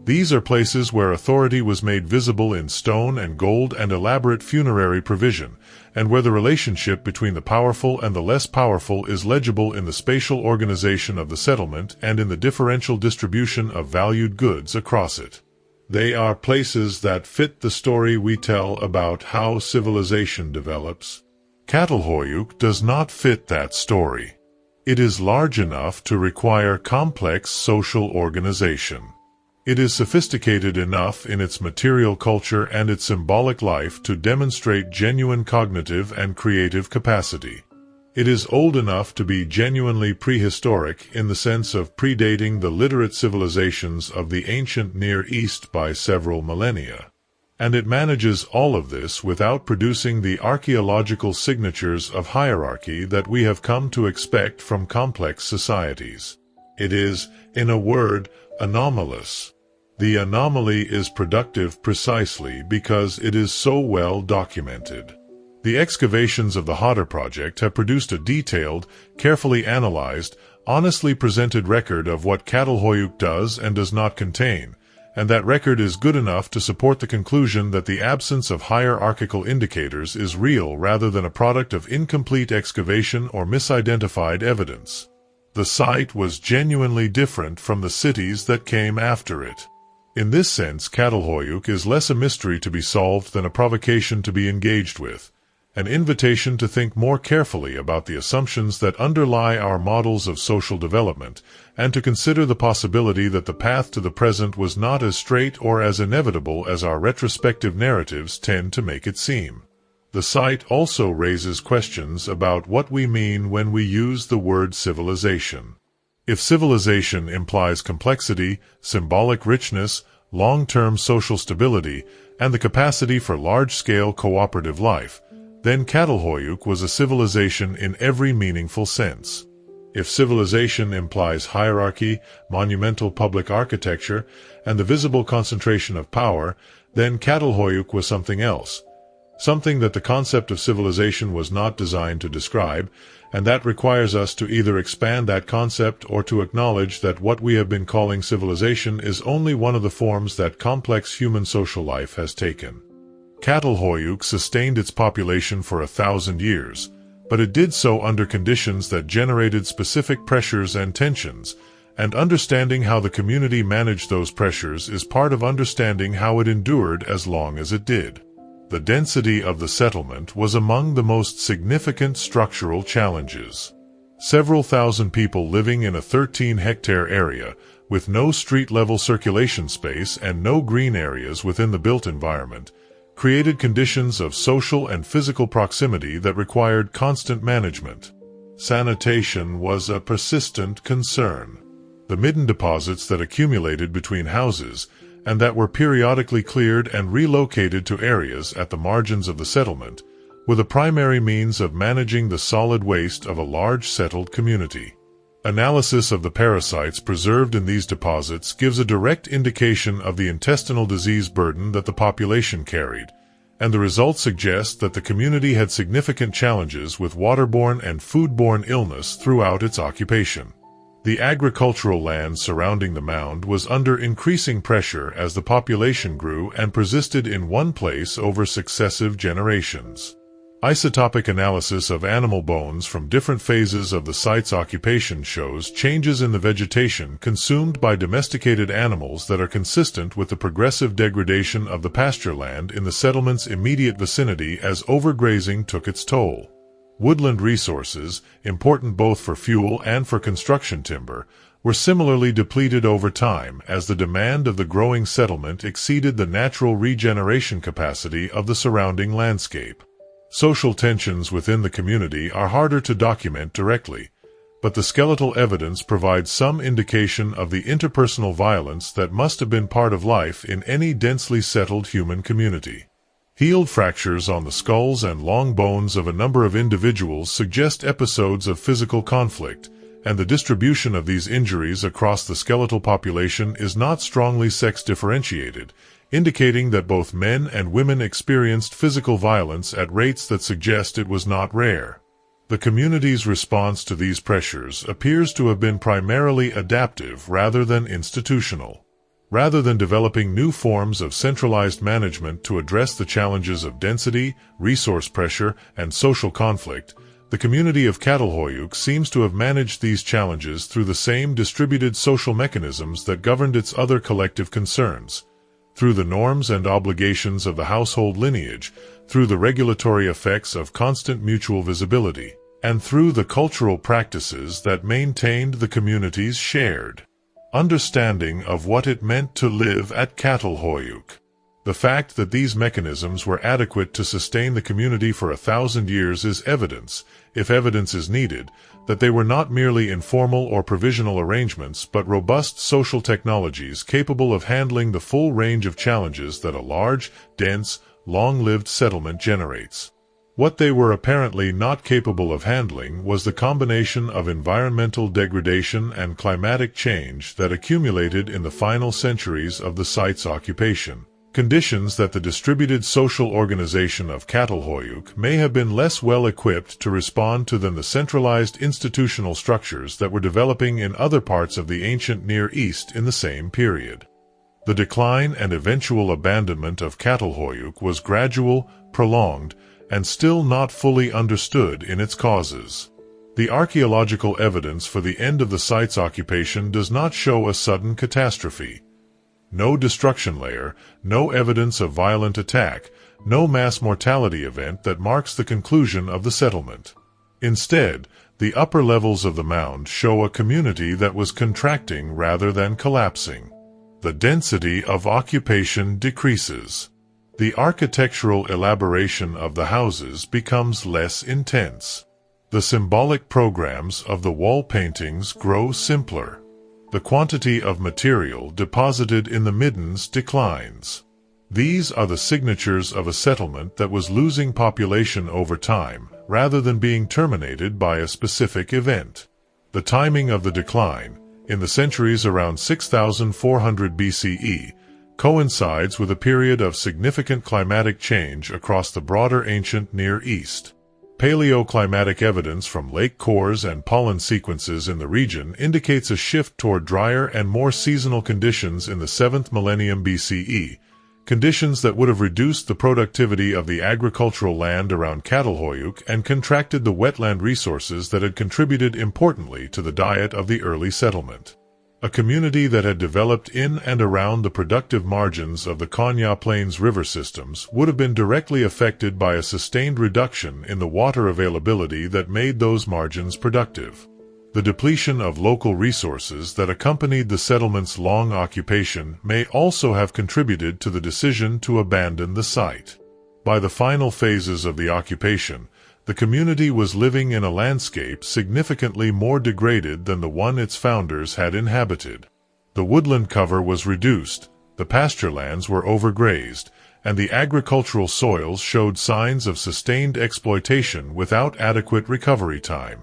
These are places where authority was made visible in stone and gold and elaborate funerary provision, and where the relationship between the powerful and the less powerful is legible in the spatial organization of the settlement and in the differential distribution of valued goods across it. They are places that fit the story we tell about how civilization develops. Çatalhöyük does not fit that story. It is large enough to require complex social organization. It is sophisticated enough in its material culture and its symbolic life to demonstrate genuine cognitive and creative capacity. It is old enough to be genuinely prehistoric in the sense of predating the literate civilizations of the ancient Near East by several millennia. And it manages all of this without producing the archaeological signatures of hierarchy that we have come to expect from complex societies. It is, in a word, anomalous. The anomaly is productive precisely because it is so well documented. The excavations of the Hodder project have produced a detailed, carefully analyzed, honestly presented record of what Çatalhöyük does and does not contain, and that record is good enough to support the conclusion that the absence of hierarchical indicators is real rather than a product of incomplete excavation or misidentified evidence. The site was genuinely different from the cities that came after it. In this sense, Çatalhöyük is less a mystery to be solved than a provocation to be engaged with, an invitation to think more carefully about the assumptions that underlie our models of social development, and to consider the possibility that the path to the present was not as straight or as inevitable as our retrospective narratives tend to make it seem. The site also raises questions about what we mean when we use the word civilization. If civilization implies complexity, symbolic richness, long-term social stability, and the capacity for large-scale cooperative life, then Çatalhöyük was a civilization in every meaningful sense. If civilization implies hierarchy, monumental public architecture, and the visible concentration of power, then Çatalhöyük was something else. Something that the concept of civilization was not designed to describe, and that requires us to either expand that concept or to acknowledge that what we have been calling civilization is only one of the forms that complex human social life has taken. Çatalhöyük sustained its population for 1,000 years, but it did so under conditions that generated specific pressures and tensions, and understanding how the community managed those pressures is part of understanding how it endured as long as it did. The density of the settlement was among the most significant structural challenges. Several thousand people living in a 13-hectare area, with no street-level circulation space and no green areas within the built environment, created conditions of social and physical proximity that required constant management. Sanitation was a persistent concern. The midden deposits that accumulated between houses, and that were periodically cleared and relocated to areas at the margins of the settlement, were the primary means of managing the solid waste of a large settled community. Analysis of the parasites preserved in these deposits gives a direct indication of the intestinal disease burden that the population carried, and the results suggest that the community had significant challenges with waterborne and foodborne illness throughout its occupation. The agricultural land surrounding the mound was under increasing pressure as the population grew and persisted in one place over successive generations. Isotopic analysis of animal bones from different phases of the site's occupation shows changes in the vegetation consumed by domesticated animals that are consistent with the progressive degradation of the pasture land in the settlement's immediate vicinity as overgrazing took its toll. Woodland resources, important both for fuel and for construction timber, were similarly depleted over time as the demand of the growing settlement exceeded the natural regeneration capacity of the surrounding landscape. Social tensions within the community are harder to document directly, but the skeletal evidence provides some indication of the interpersonal violence that must have been part of life in any densely settled human community. Healed fractures on the skulls and long bones of a number of individuals suggest episodes of physical conflict, and the distribution of these injuries across the skeletal population is not strongly sex-differentiated, indicating that both men and women experienced physical violence at rates that suggest it was not rare. The community's response to these pressures appears to have been primarily adaptive rather than institutional. Rather than developing new forms of centralized management to address the challenges of density, resource pressure, and social conflict, the community of Çatalhöyük seems to have managed these challenges through the same distributed social mechanisms that governed its other collective concerns. Through the norms and obligations of the household lineage, through the regulatory effects of constant mutual visibility, and through the cultural practices that maintained the community's shared understanding of what it meant to live at Çatalhöyük. The fact that these mechanisms were adequate to sustain the community for 1,000 years is evidence, if evidence is needed, that they were not merely informal or provisional arrangements but robust social technologies capable of handling the full range of challenges that a large, dense, long-lived settlement generates. What they were apparently not capable of handling was the combination of environmental degradation and climatic change that accumulated in the final centuries of the site's occupation. Conditions that the distributed social organization of Çatalhöyük may have been less well equipped to respond to than the centralized institutional structures that were developing in other parts of the ancient Near East in the same period. The decline and eventual abandonment of Çatalhöyük was gradual, prolonged, and still not fully understood in its causes. The archaeological evidence for the end of the site's occupation does not show a sudden catastrophe. No destruction layer, no evidence of violent attack, no mass mortality event that marks the conclusion of the settlement. Instead, the upper levels of the mound show a community that was contracting rather than collapsing. The density of occupation decreases. The architectural elaboration of the houses becomes less intense. The symbolic programs of the wall paintings grow simpler. The quantity of material deposited in the middens declines. These are the signatures of a settlement that was losing population over time, rather than being terminated by a specific event. The timing of the decline, in the centuries around 6400 BCE, coincides with a period of significant climatic change across the broader ancient Near East. Paleoclimatic evidence from lake cores and pollen sequences in the region indicates a shift toward drier and more seasonal conditions in the 7th millennium BCE, conditions that would have reduced the productivity of the agricultural land around Çatalhöyük and contracted the wetland resources that had contributed importantly to the diet of the early settlement. A community that had developed in and around the productive margins of the Konya Plains river systems would have been directly affected by a sustained reduction in the water availability that made those margins productive. The depletion of local resources that accompanied the settlement's long occupation may also have contributed to the decision to abandon the site. By the final phases of the occupation, the community was living in a landscape significantly more degraded than the one its founders had inhabited. The woodland cover was reduced, the pasture lands were overgrazed, and the agricultural soils showed signs of sustained exploitation without adequate recovery time.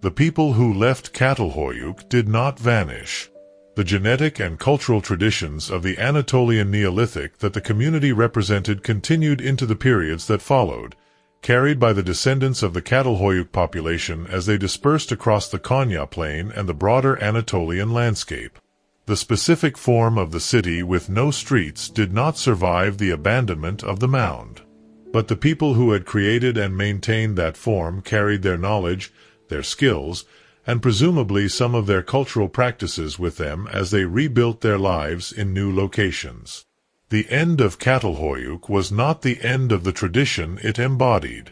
The people who left Çatalhöyük did not vanish. The genetic and cultural traditions of the Anatolian Neolithic that the community represented continued into the periods that followed, carried by the descendants of the Çatalhöyük population as they dispersed across the Konya Plain and the broader Anatolian landscape. The specific form of the city with no streets did not survive the abandonment of the mound. But the people who had created and maintained that form carried their knowledge, their skills, and presumably some of their cultural practices with them as they rebuilt their lives in new locations. The end of Çatalhöyük was not the end of the tradition it embodied.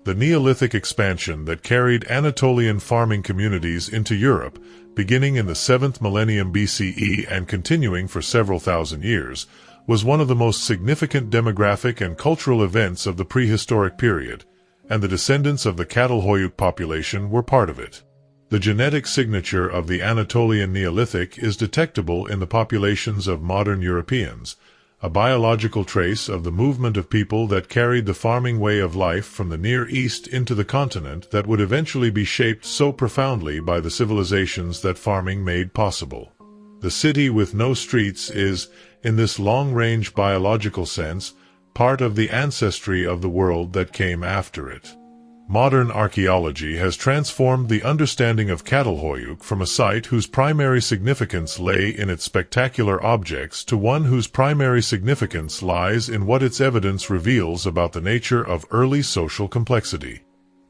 The Neolithic expansion that carried Anatolian farming communities into Europe, beginning in the 7th millennium BCE and continuing for several thousand years, was one of the most significant demographic and cultural events of the prehistoric period, and the descendants of the Çatalhöyük population were part of it. The genetic signature of the Anatolian Neolithic is detectable in the populations of modern Europeans, a biological trace of the movement of people that carried the farming way of life from the Near East into the continent that would eventually be shaped so profoundly by the civilizations that farming made possible. The city with no streets is, in this long-range biological sense, part of the ancestry of the world that came after it. Modern archaeology has transformed the understanding of Çatalhöyük from a site whose primary significance lay in its spectacular objects to one whose primary significance lies in what its evidence reveals about the nature of early social complexity.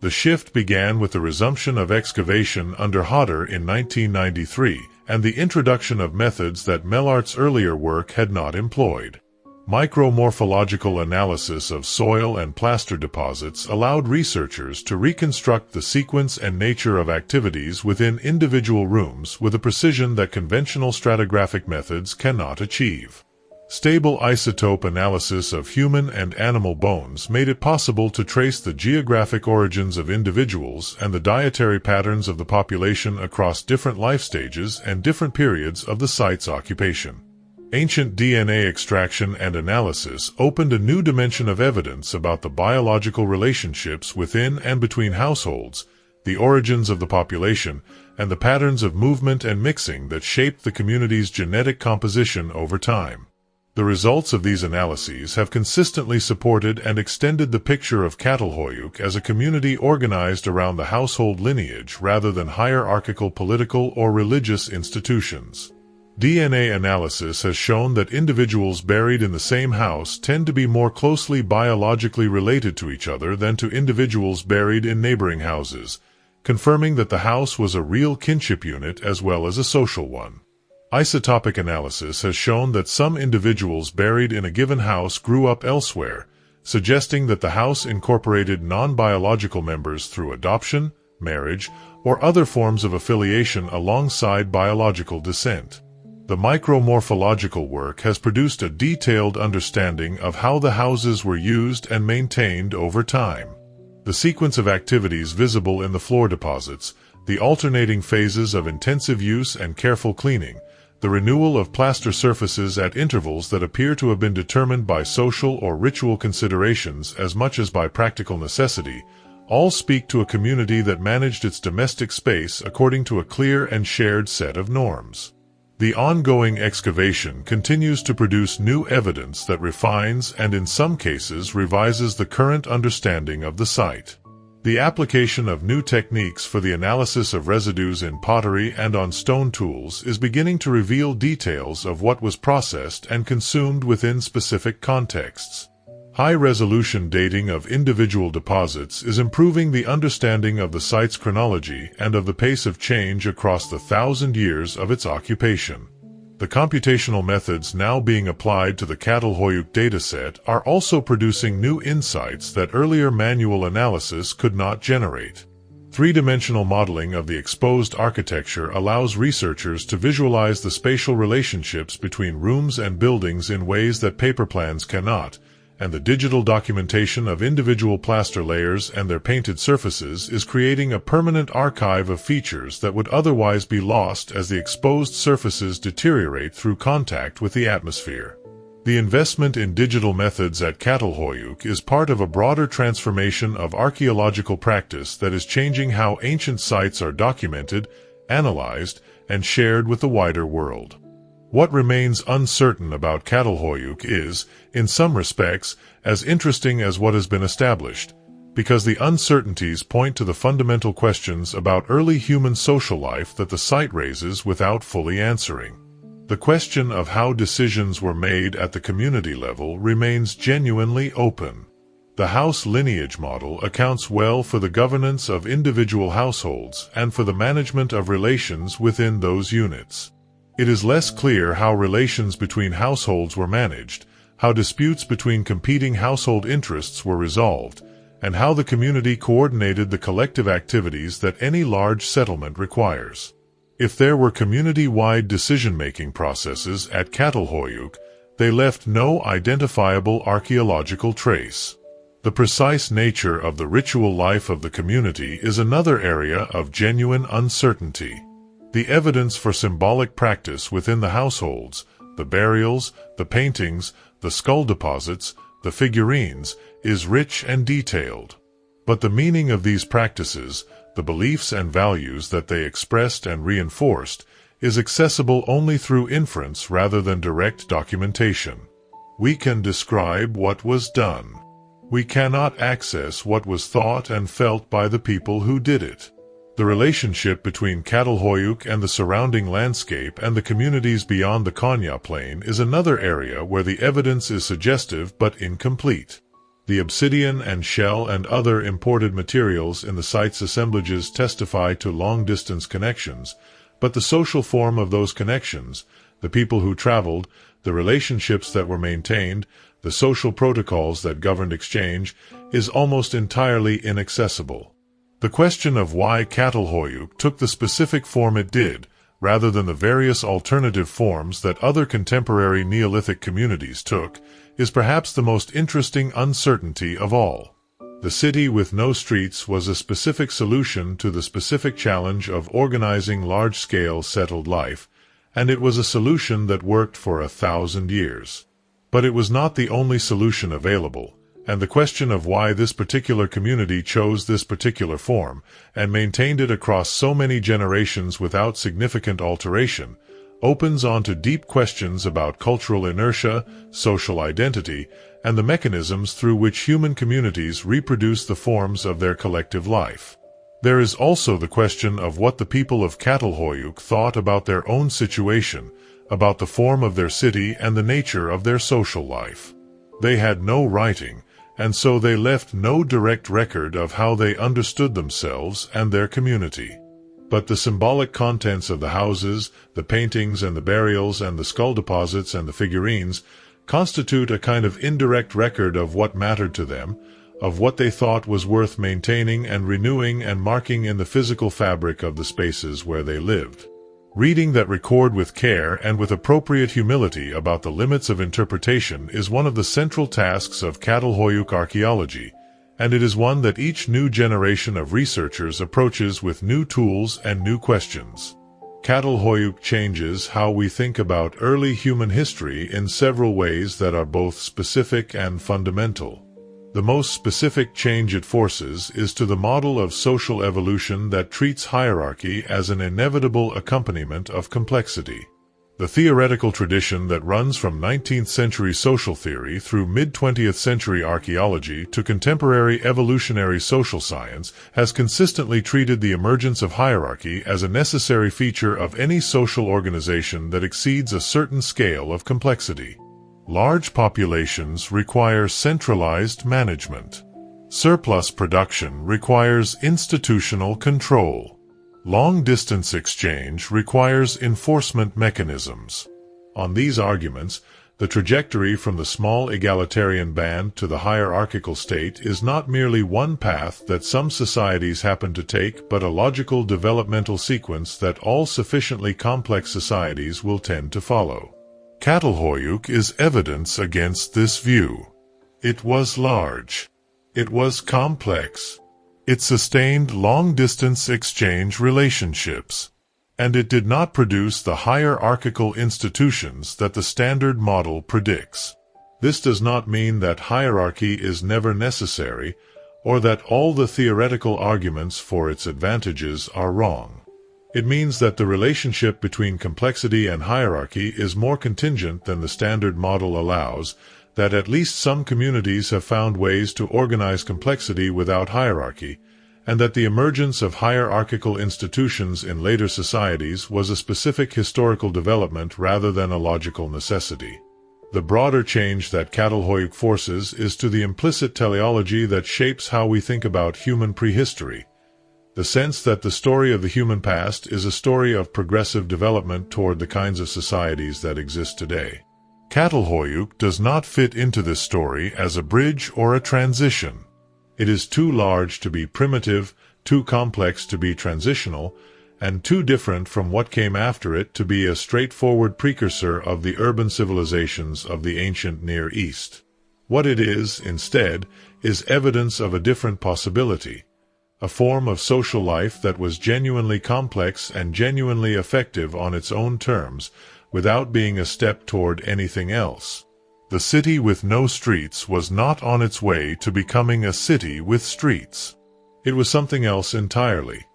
The shift began with the resumption of excavation under Hodder in 1993 and the introduction of methods that Mellart's earlier work had not employed. Micromorphological analysis of soil and plaster deposits allowed researchers to reconstruct the sequence and nature of activities within individual rooms with a precision that conventional stratigraphic methods cannot achieve. Stable isotope analysis of human and animal bones made it possible to trace the geographic origins of individuals and the dietary patterns of the population across different life stages and different periods of the site's occupation. Ancient DNA extraction and analysis opened a new dimension of evidence about the biological relationships within and between households, the origins of the population, and the patterns of movement and mixing that shaped the community's genetic composition over time. The results of these analyses have consistently supported and extended the picture of Çatalhöyük as a community organized around the household lineage rather than hierarchical political or religious institutions. DNA analysis has shown that individuals buried in the same house tend to be more closely biologically related to each other than to individuals buried in neighboring houses, confirming that the house was a real kinship unit as well as a social one. Isotopic analysis has shown that some individuals buried in a given house grew up elsewhere, suggesting that the house incorporated non-biological members through adoption, marriage, or other forms of affiliation alongside biological descent. The micromorphological work has produced a detailed understanding of how the houses were used and maintained over time. The sequence of activities visible in the floor deposits, the alternating phases of intensive use and careful cleaning, the renewal of plaster surfaces at intervals that appear to have been determined by social or ritual considerations as much as by practical necessity, all speak to a community that managed its domestic space according to a clear and shared set of norms. The ongoing excavation continues to produce new evidence that refines and in some cases revises the current understanding of the site. The application of new techniques for the analysis of residues in pottery and on stone tools is beginning to reveal details of what was processed and consumed within specific contexts. High-resolution dating of individual deposits is improving the understanding of the site's chronology and of the pace of change across the 1,000 years of its occupation. The computational methods now being applied to the Çatalhöyük dataset are also producing new insights that earlier manual analysis could not generate. Three-dimensional modeling of the exposed architecture allows researchers to visualize the spatial relationships between rooms and buildings in ways that paper plans cannot, and the digital documentation of individual plaster layers and their painted surfaces is creating a permanent archive of features that would otherwise be lost as the exposed surfaces deteriorate through contact with the atmosphere. The investment in digital methods at Çatalhöyük is part of a broader transformation of archaeological practice that is changing how ancient sites are documented, analyzed, and shared with the wider world. What remains uncertain about Çatalhöyük is, in some respects, as interesting as what has been established, because the uncertainties point to the fundamental questions about early human social life that the site raises without fully answering. The question of how decisions were made at the community level remains genuinely open. The house lineage model accounts well for the governance of individual households and for the management of relations within those units. It is less clear how relations between households were managed, how disputes between competing household interests were resolved, and how the community coordinated the collective activities that any large settlement requires. If there were community-wide decision-making processes at Çatalhöyük, they left no identifiable archaeological trace. The precise nature of the ritual life of the community is another area of genuine uncertainty. The evidence for symbolic practice within the households, the burials, the paintings, the skull deposits, the figurines, is rich and detailed. But the meaning of these practices, the beliefs and values that they expressed and reinforced, is accessible only through inference rather than direct documentation. We can describe what was done. We cannot access what was thought and felt by the people who did it. The relationship between Çatalhöyük and the surrounding landscape and the communities beyond the Konya Plain is another area where the evidence is suggestive but incomplete. The obsidian and shell and other imported materials in the site's assemblages testify to long-distance connections, but the social form of those connections, the people who traveled, the relationships that were maintained, the social protocols that governed exchange, is almost entirely inaccessible. The question of why Çatalhöyük took the specific form it did, rather than the various alternative forms that other contemporary Neolithic communities took, is perhaps the most interesting uncertainty of all. The city with no streets was a specific solution to the specific challenge of organizing large-scale settled life, and it was a solution that worked for 1,000 years. But it was not the only solution available, and the question of why this particular community chose this particular form, and maintained it across so many generations without significant alteration, opens onto deep questions about cultural inertia, social identity, and the mechanisms through which human communities reproduce the forms of their collective life. There is also the question of what the people of Çatalhöyük thought about their own situation, about the form of their city and the nature of their social life. They had no writing, and so they left no direct record of how they understood themselves and their community. But the symbolic contents of the houses, the paintings and the burials and the skull deposits and the figurines constitute a kind of indirect record of what mattered to them, of what they thought was worth maintaining and renewing and marking in the physical fabric of the spaces where they lived. Reading that record with care and with appropriate humility about the limits of interpretation is one of the central tasks of Çatalhöyük archaeology, and it is one that each new generation of researchers approaches with new tools and new questions. Çatalhöyük changes how we think about early human history in several ways that are both specific and fundamental. The most specific change it forces is to the model of social evolution that treats hierarchy as an inevitable accompaniment of complexity. The theoretical tradition that runs from 19th-century social theory through mid-20th century archaeology to contemporary evolutionary social science has consistently treated the emergence of hierarchy as a necessary feature of any social organization that exceeds a certain scale of complexity. Large populations require centralized management. Surplus production requires institutional control. Long-distance exchange requires enforcement mechanisms. On these arguments, the trajectory from the small egalitarian band to the hierarchical state is not merely one path that some societies happen to take, but a logical developmental sequence that all sufficiently complex societies will tend to follow. Çatalhöyük is evidence against this view. It was large. It was complex. It sustained long-distance exchange relationships. And it did not produce the hierarchical institutions that the standard model predicts. This does not mean that hierarchy is never necessary, or that all the theoretical arguments for its advantages are wrong. It means that the relationship between complexity and hierarchy is more contingent than the standard model allows, that at least some communities have found ways to organize complexity without hierarchy, and that the emergence of hierarchical institutions in later societies was a specific historical development rather than a logical necessity. The broader change that Çatalhöyük forces is to the implicit teleology that shapes how we think about human prehistory, the sense that the story of the human past is a story of progressive development toward the kinds of societies that exist today. Çatalhöyük does not fit into this story as a bridge or a transition. It is too large to be primitive, too complex to be transitional, and too different from what came after it to be a straightforward precursor of the urban civilizations of the ancient Near East. What it is, instead, is evidence of a different possibility, a form of social life that was genuinely complex and genuinely effective on its own terms, without being a step toward anything else. The city with no streets was not on its way to becoming a city with streets. It was something else entirely,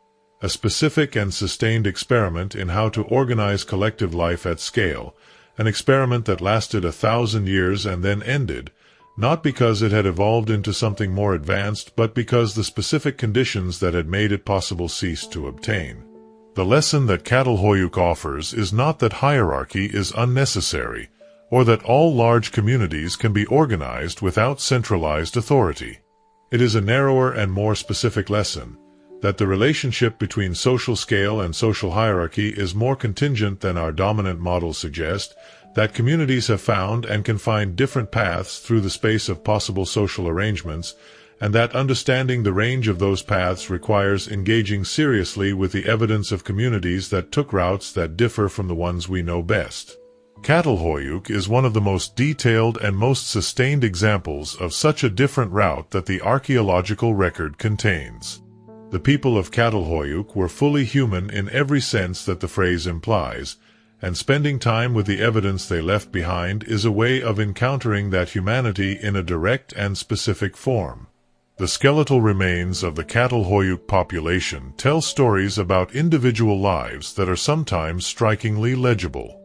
a specific and sustained experiment in how to organize collective life at scale, an experiment that lasted 1,000 years and then ended, not because it had evolved into something more advanced, but because the specific conditions that had made it possible ceased to obtain. The lesson that Çatalhöyük offers is not that hierarchy is unnecessary, or that all large communities can be organized without centralized authority. It is a narrower and more specific lesson, that the relationship between social scale and social hierarchy is more contingent than our dominant models suggest, that communities have found and can find different paths through the space of possible social arrangements, and that understanding the range of those paths requires engaging seriously with the evidence of communities that took routes that differ from the ones we know best. Çatalhöyük is one of the most detailed and most sustained examples of such a different route that the archaeological record contains. The people of Çatalhöyük were fully human in every sense that the phrase implies, and spending time with the evidence they left behind is a way of encountering that humanity in a direct and specific form. The skeletal remains of the Çatalhöyük population tell stories about individual lives that are sometimes strikingly legible.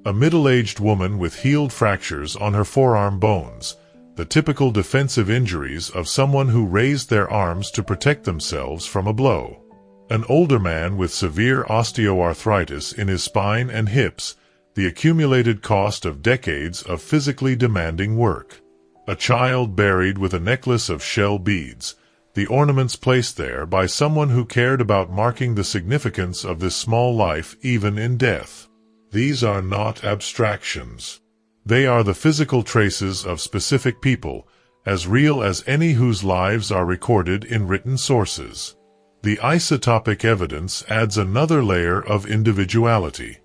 A middle-aged woman with healed fractures on her forearm bones, the typical defensive injuries of someone who raised their arms to protect themselves from a blow. An older man with severe osteoarthritis in his spine and hips, the accumulated cost of decades of physically demanding work. A child buried with a necklace of shell beads, the ornaments placed there by someone who cared about marking the significance of this small life even in death. These are not abstractions. They are the physical traces of specific people, as real as any whose lives are recorded in written sources. The isotopic evidence adds another layer of individuality.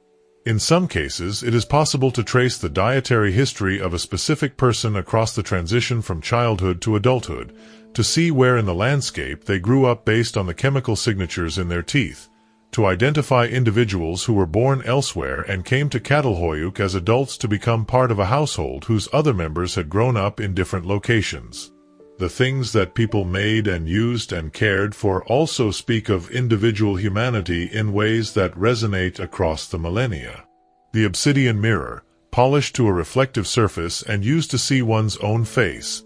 In some cases, it is possible to trace the dietary history of a specific person across the transition from childhood to adulthood, to see where in the landscape they grew up based on the chemical signatures in their teeth, to identify individuals who were born elsewhere and came to Çatalhöyük as adults to become part of a household whose other members had grown up in different locations. The things that people made and used and cared for also speak of individual humanity in ways that resonate across the millennia. The obsidian mirror, polished to a reflective surface and used to see one's own face.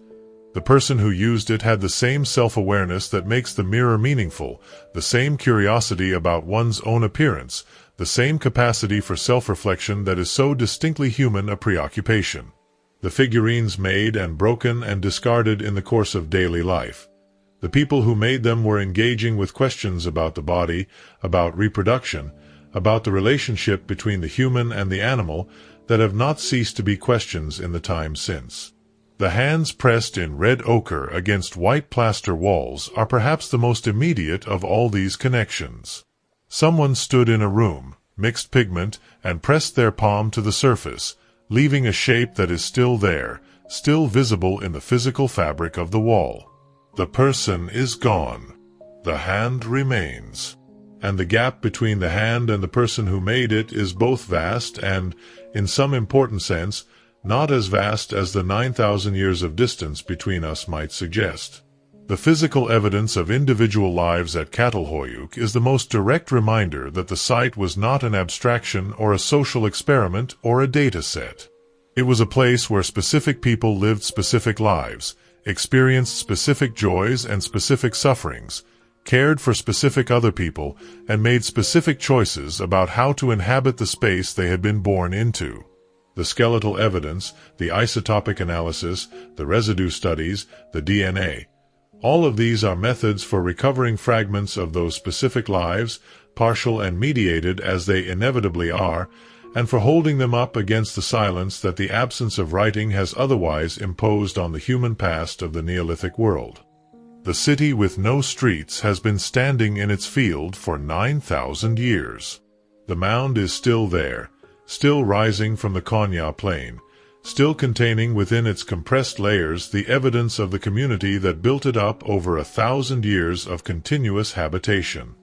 The person who used it had the same self-awareness that makes the mirror meaningful, the same curiosity about one's own appearance, the same capacity for self-reflection that is so distinctly human a preoccupation. The figurines made and broken and discarded in the course of daily life. The people who made them were engaging with questions about the body, about reproduction, about the relationship between the human and the animal that have not ceased to be questions in the time since. The hands pressed in red ochre against white plaster walls are perhaps the most immediate of all these connections. Someone stood in a room, mixed pigment, and pressed their palm to the surface, leaving a shape that is still there, still visible in the physical fabric of the wall. The person is gone. The hand remains. And the gap between the hand and the person who made it is both vast and, in some important sense, not as vast as the 9,000 years of distance between us might suggest. The physical evidence of individual lives at Çatalhöyük is the most direct reminder that the site was not an abstraction or a social experiment or a data set. It was a place where specific people lived specific lives, experienced specific joys and specific sufferings, cared for specific other people, and made specific choices about how to inhabit the space they had been born into. The skeletal evidence, the isotopic analysis, the residue studies, the DNA. All of these are methods for recovering fragments of those specific lives, partial and mediated as they inevitably are, and for holding them up against the silence that the absence of writing has otherwise imposed on the human past of the Neolithic world. The city with no streets has been standing in its field for 9,000 years. The mound is still there, still rising from the Konya plain, still containing within its compressed layers the evidence of the community that built it up over 1,000 years of continuous habitation.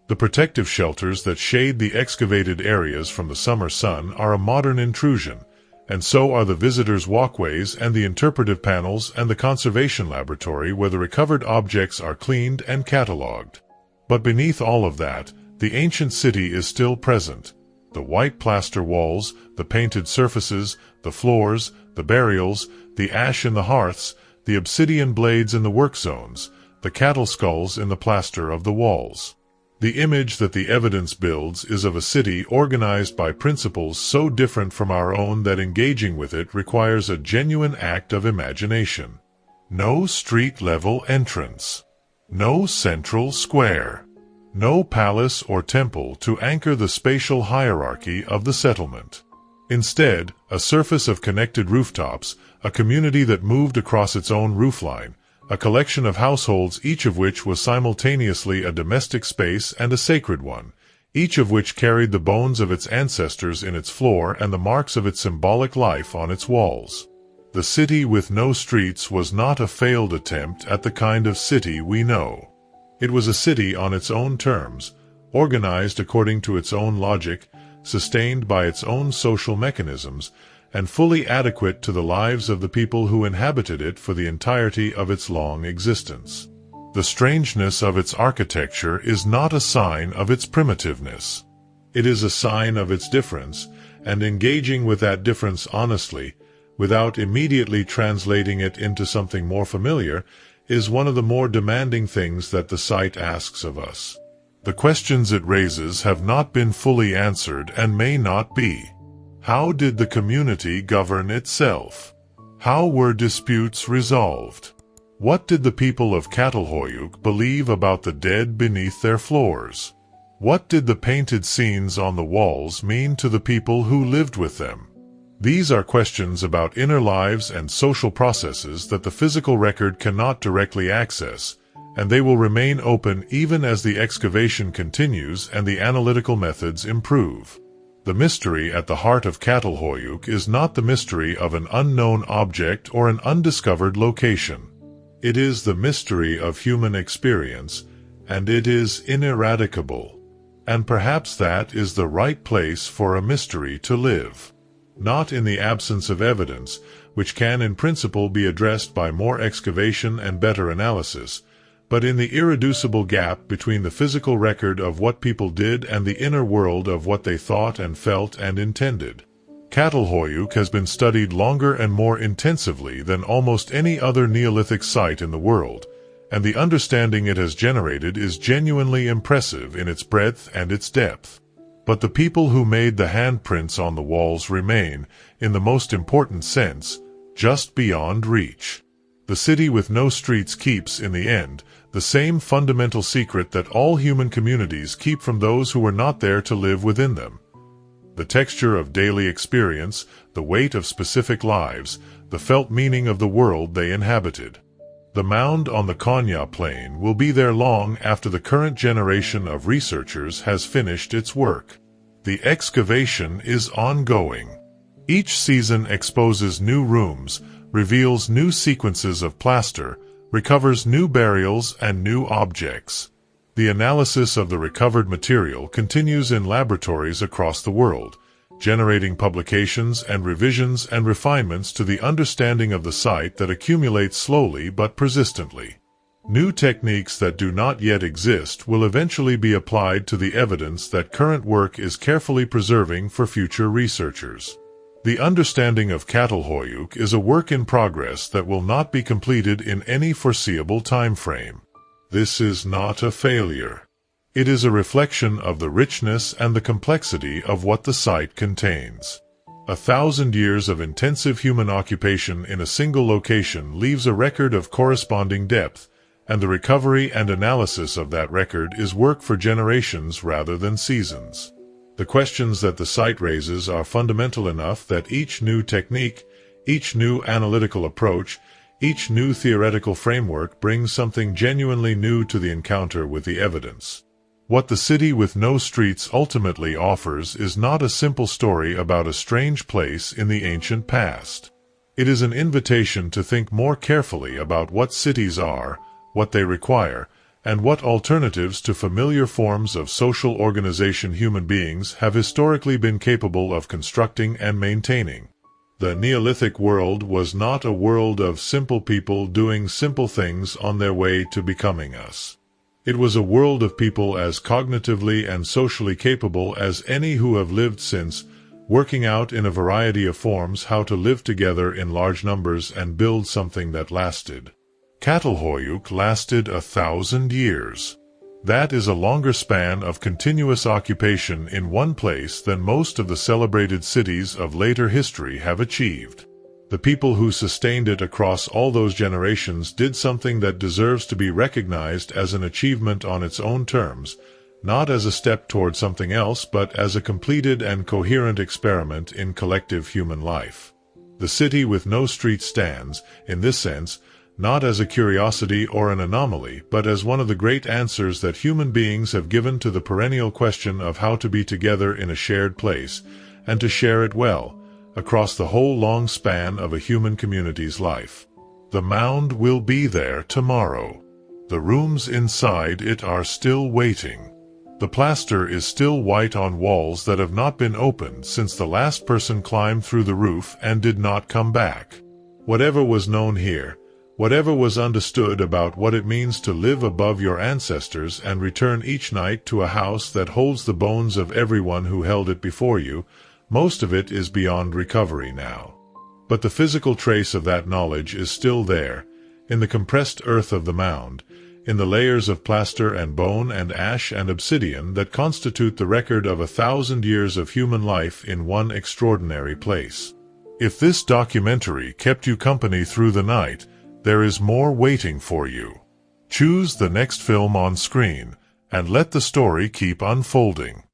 The protective shelters that shade the excavated areas from the summer sun are a modern intrusion, and so are the visitors' walkways and the interpretive panels and the conservation laboratory where the recovered objects are cleaned and catalogued. But beneath all of that, the ancient city is still present. The white plaster walls, the painted surfaces, the floors, the burials, the ash in the hearths, the obsidian blades in the work zones, the cattle skulls in the plaster of the walls. The image that the evidence builds is of a city organized by principles so different from our own that engaging with it requires a genuine act of imagination. No street-level entrance. No central square. No palace or temple to anchor the spatial hierarchy of the settlement. Instead, a surface of connected rooftops, a community that moved across its own roofline, a collection of households each of which was simultaneously a domestic space and a sacred one, each of which carried the bones of its ancestors in its floor and the marks of its symbolic life on its walls. The city with no streets was not a failed attempt at the kind of city we know. It was a city on its own terms, organized according to its own logic, sustained by its own social mechanisms, and fully adequate to the lives of the people who inhabited it for the entirety of its long existence. The strangeness of its architecture is not a sign of its primitiveness. It is a sign of its difference, and engaging with that difference honestly, without immediately translating it into something more familiar, is one of the more demanding things that the site asks of us. The questions it raises have not been fully answered and may not be. How did the community govern itself? How were disputes resolved? What did the people of Çatalhöyük believe about the dead beneath their floors? What did the painted scenes on the walls mean to the people who lived with them? These are questions about inner lives and social processes that the physical record cannot directly access, and they will remain open even as the excavation continues and the analytical methods improve. The mystery at the heart of Çatalhöyük is not the mystery of an unknown object or an undiscovered location. It is the mystery of human experience, and it is ineradicable. And perhaps that is the right place for a mystery to live. Not in the absence of evidence, which can in principle be addressed by more excavation and better analysis, but in the irreducible gap between the physical record of what people did and the inner world of what they thought and felt and intended. Çatalhöyük has been studied longer and more intensively than almost any other Neolithic site in the world, and the understanding it has generated is genuinely impressive in its breadth and its depth. But the people who made the handprints on the walls remain, in the most important sense, just beyond reach. The city with no streets keeps, in the end, the same fundamental secret that all human communities keep from those who were not there to live within them. The texture of daily experience, the weight of specific lives, the felt meaning of the world they inhabited. The mound on the Konya plain will be there long after the current generation of researchers has finished its work. The excavation is ongoing. Each season exposes new rooms, reveals new sequences of plaster, recovers new burials and new objects. The analysis of the recovered material continues in laboratories across the world, generating publications and revisions and refinements to the understanding of the site that accumulates slowly but persistently. New techniques that do not yet exist will eventually be applied to the evidence that current work is carefully preserving for future researchers. The understanding of Çatalhöyük is a work in progress that will not be completed in any foreseeable time frame. This is not a failure. It is a reflection of the richness and the complexity of what the site contains. 1,000 years of intensive human occupation in a single location leaves a record of corresponding depth, and the recovery and analysis of that record is work for generations rather than seasons. The questions that the site raises are fundamental enough that each new technique, each new analytical approach, Each new theoretical framework brings something genuinely new to the encounter with the evidence. What the city with no streets ultimately offers is not a simple story about a strange place in the ancient past. It is an invitation to think more carefully about what cities are, what they require, and what alternatives to familiar forms of social organization human beings have historically been capable of constructing and maintaining. The Neolithic world was not a world of simple people doing simple things on their way to becoming us. It was a world of people as cognitively and socially capable as any who have lived since, working out in a variety of forms how to live together in large numbers and build something that lasted. Çatalhöyük lasted 1,000 years. That is a longer span of continuous occupation in one place than most of the celebrated cities of later history have achieved. The people who sustained it across all those generations did something that deserves to be recognized as an achievement on its own terms, not as a step toward something else but as a completed and coherent experiment in collective human life. The city with no street stands, in this sense, not as a curiosity or an anomaly, but as one of the great answers that human beings have given to the perennial question of how to be together in a shared place, and to share it well, across the whole long span of a human community's life. The mound will be there tomorrow. The rooms inside it are still waiting. The plaster is still white on walls that have not been opened since the last person climbed through the roof and did not come back. Whatever was known here, whatever was understood about what it means to live above your ancestors and return each night to a house that holds the bones of everyone who held it before you, most of it is beyond recovery now. But the physical trace of that knowledge is still there, in the compressed earth of the mound, in the layers of plaster and bone and ash and obsidian that constitute the record of 1,000 years of human life in one extraordinary place. If this documentary kept you company through the night, there is more waiting for you. Choose the next film on screen, and let the story keep unfolding.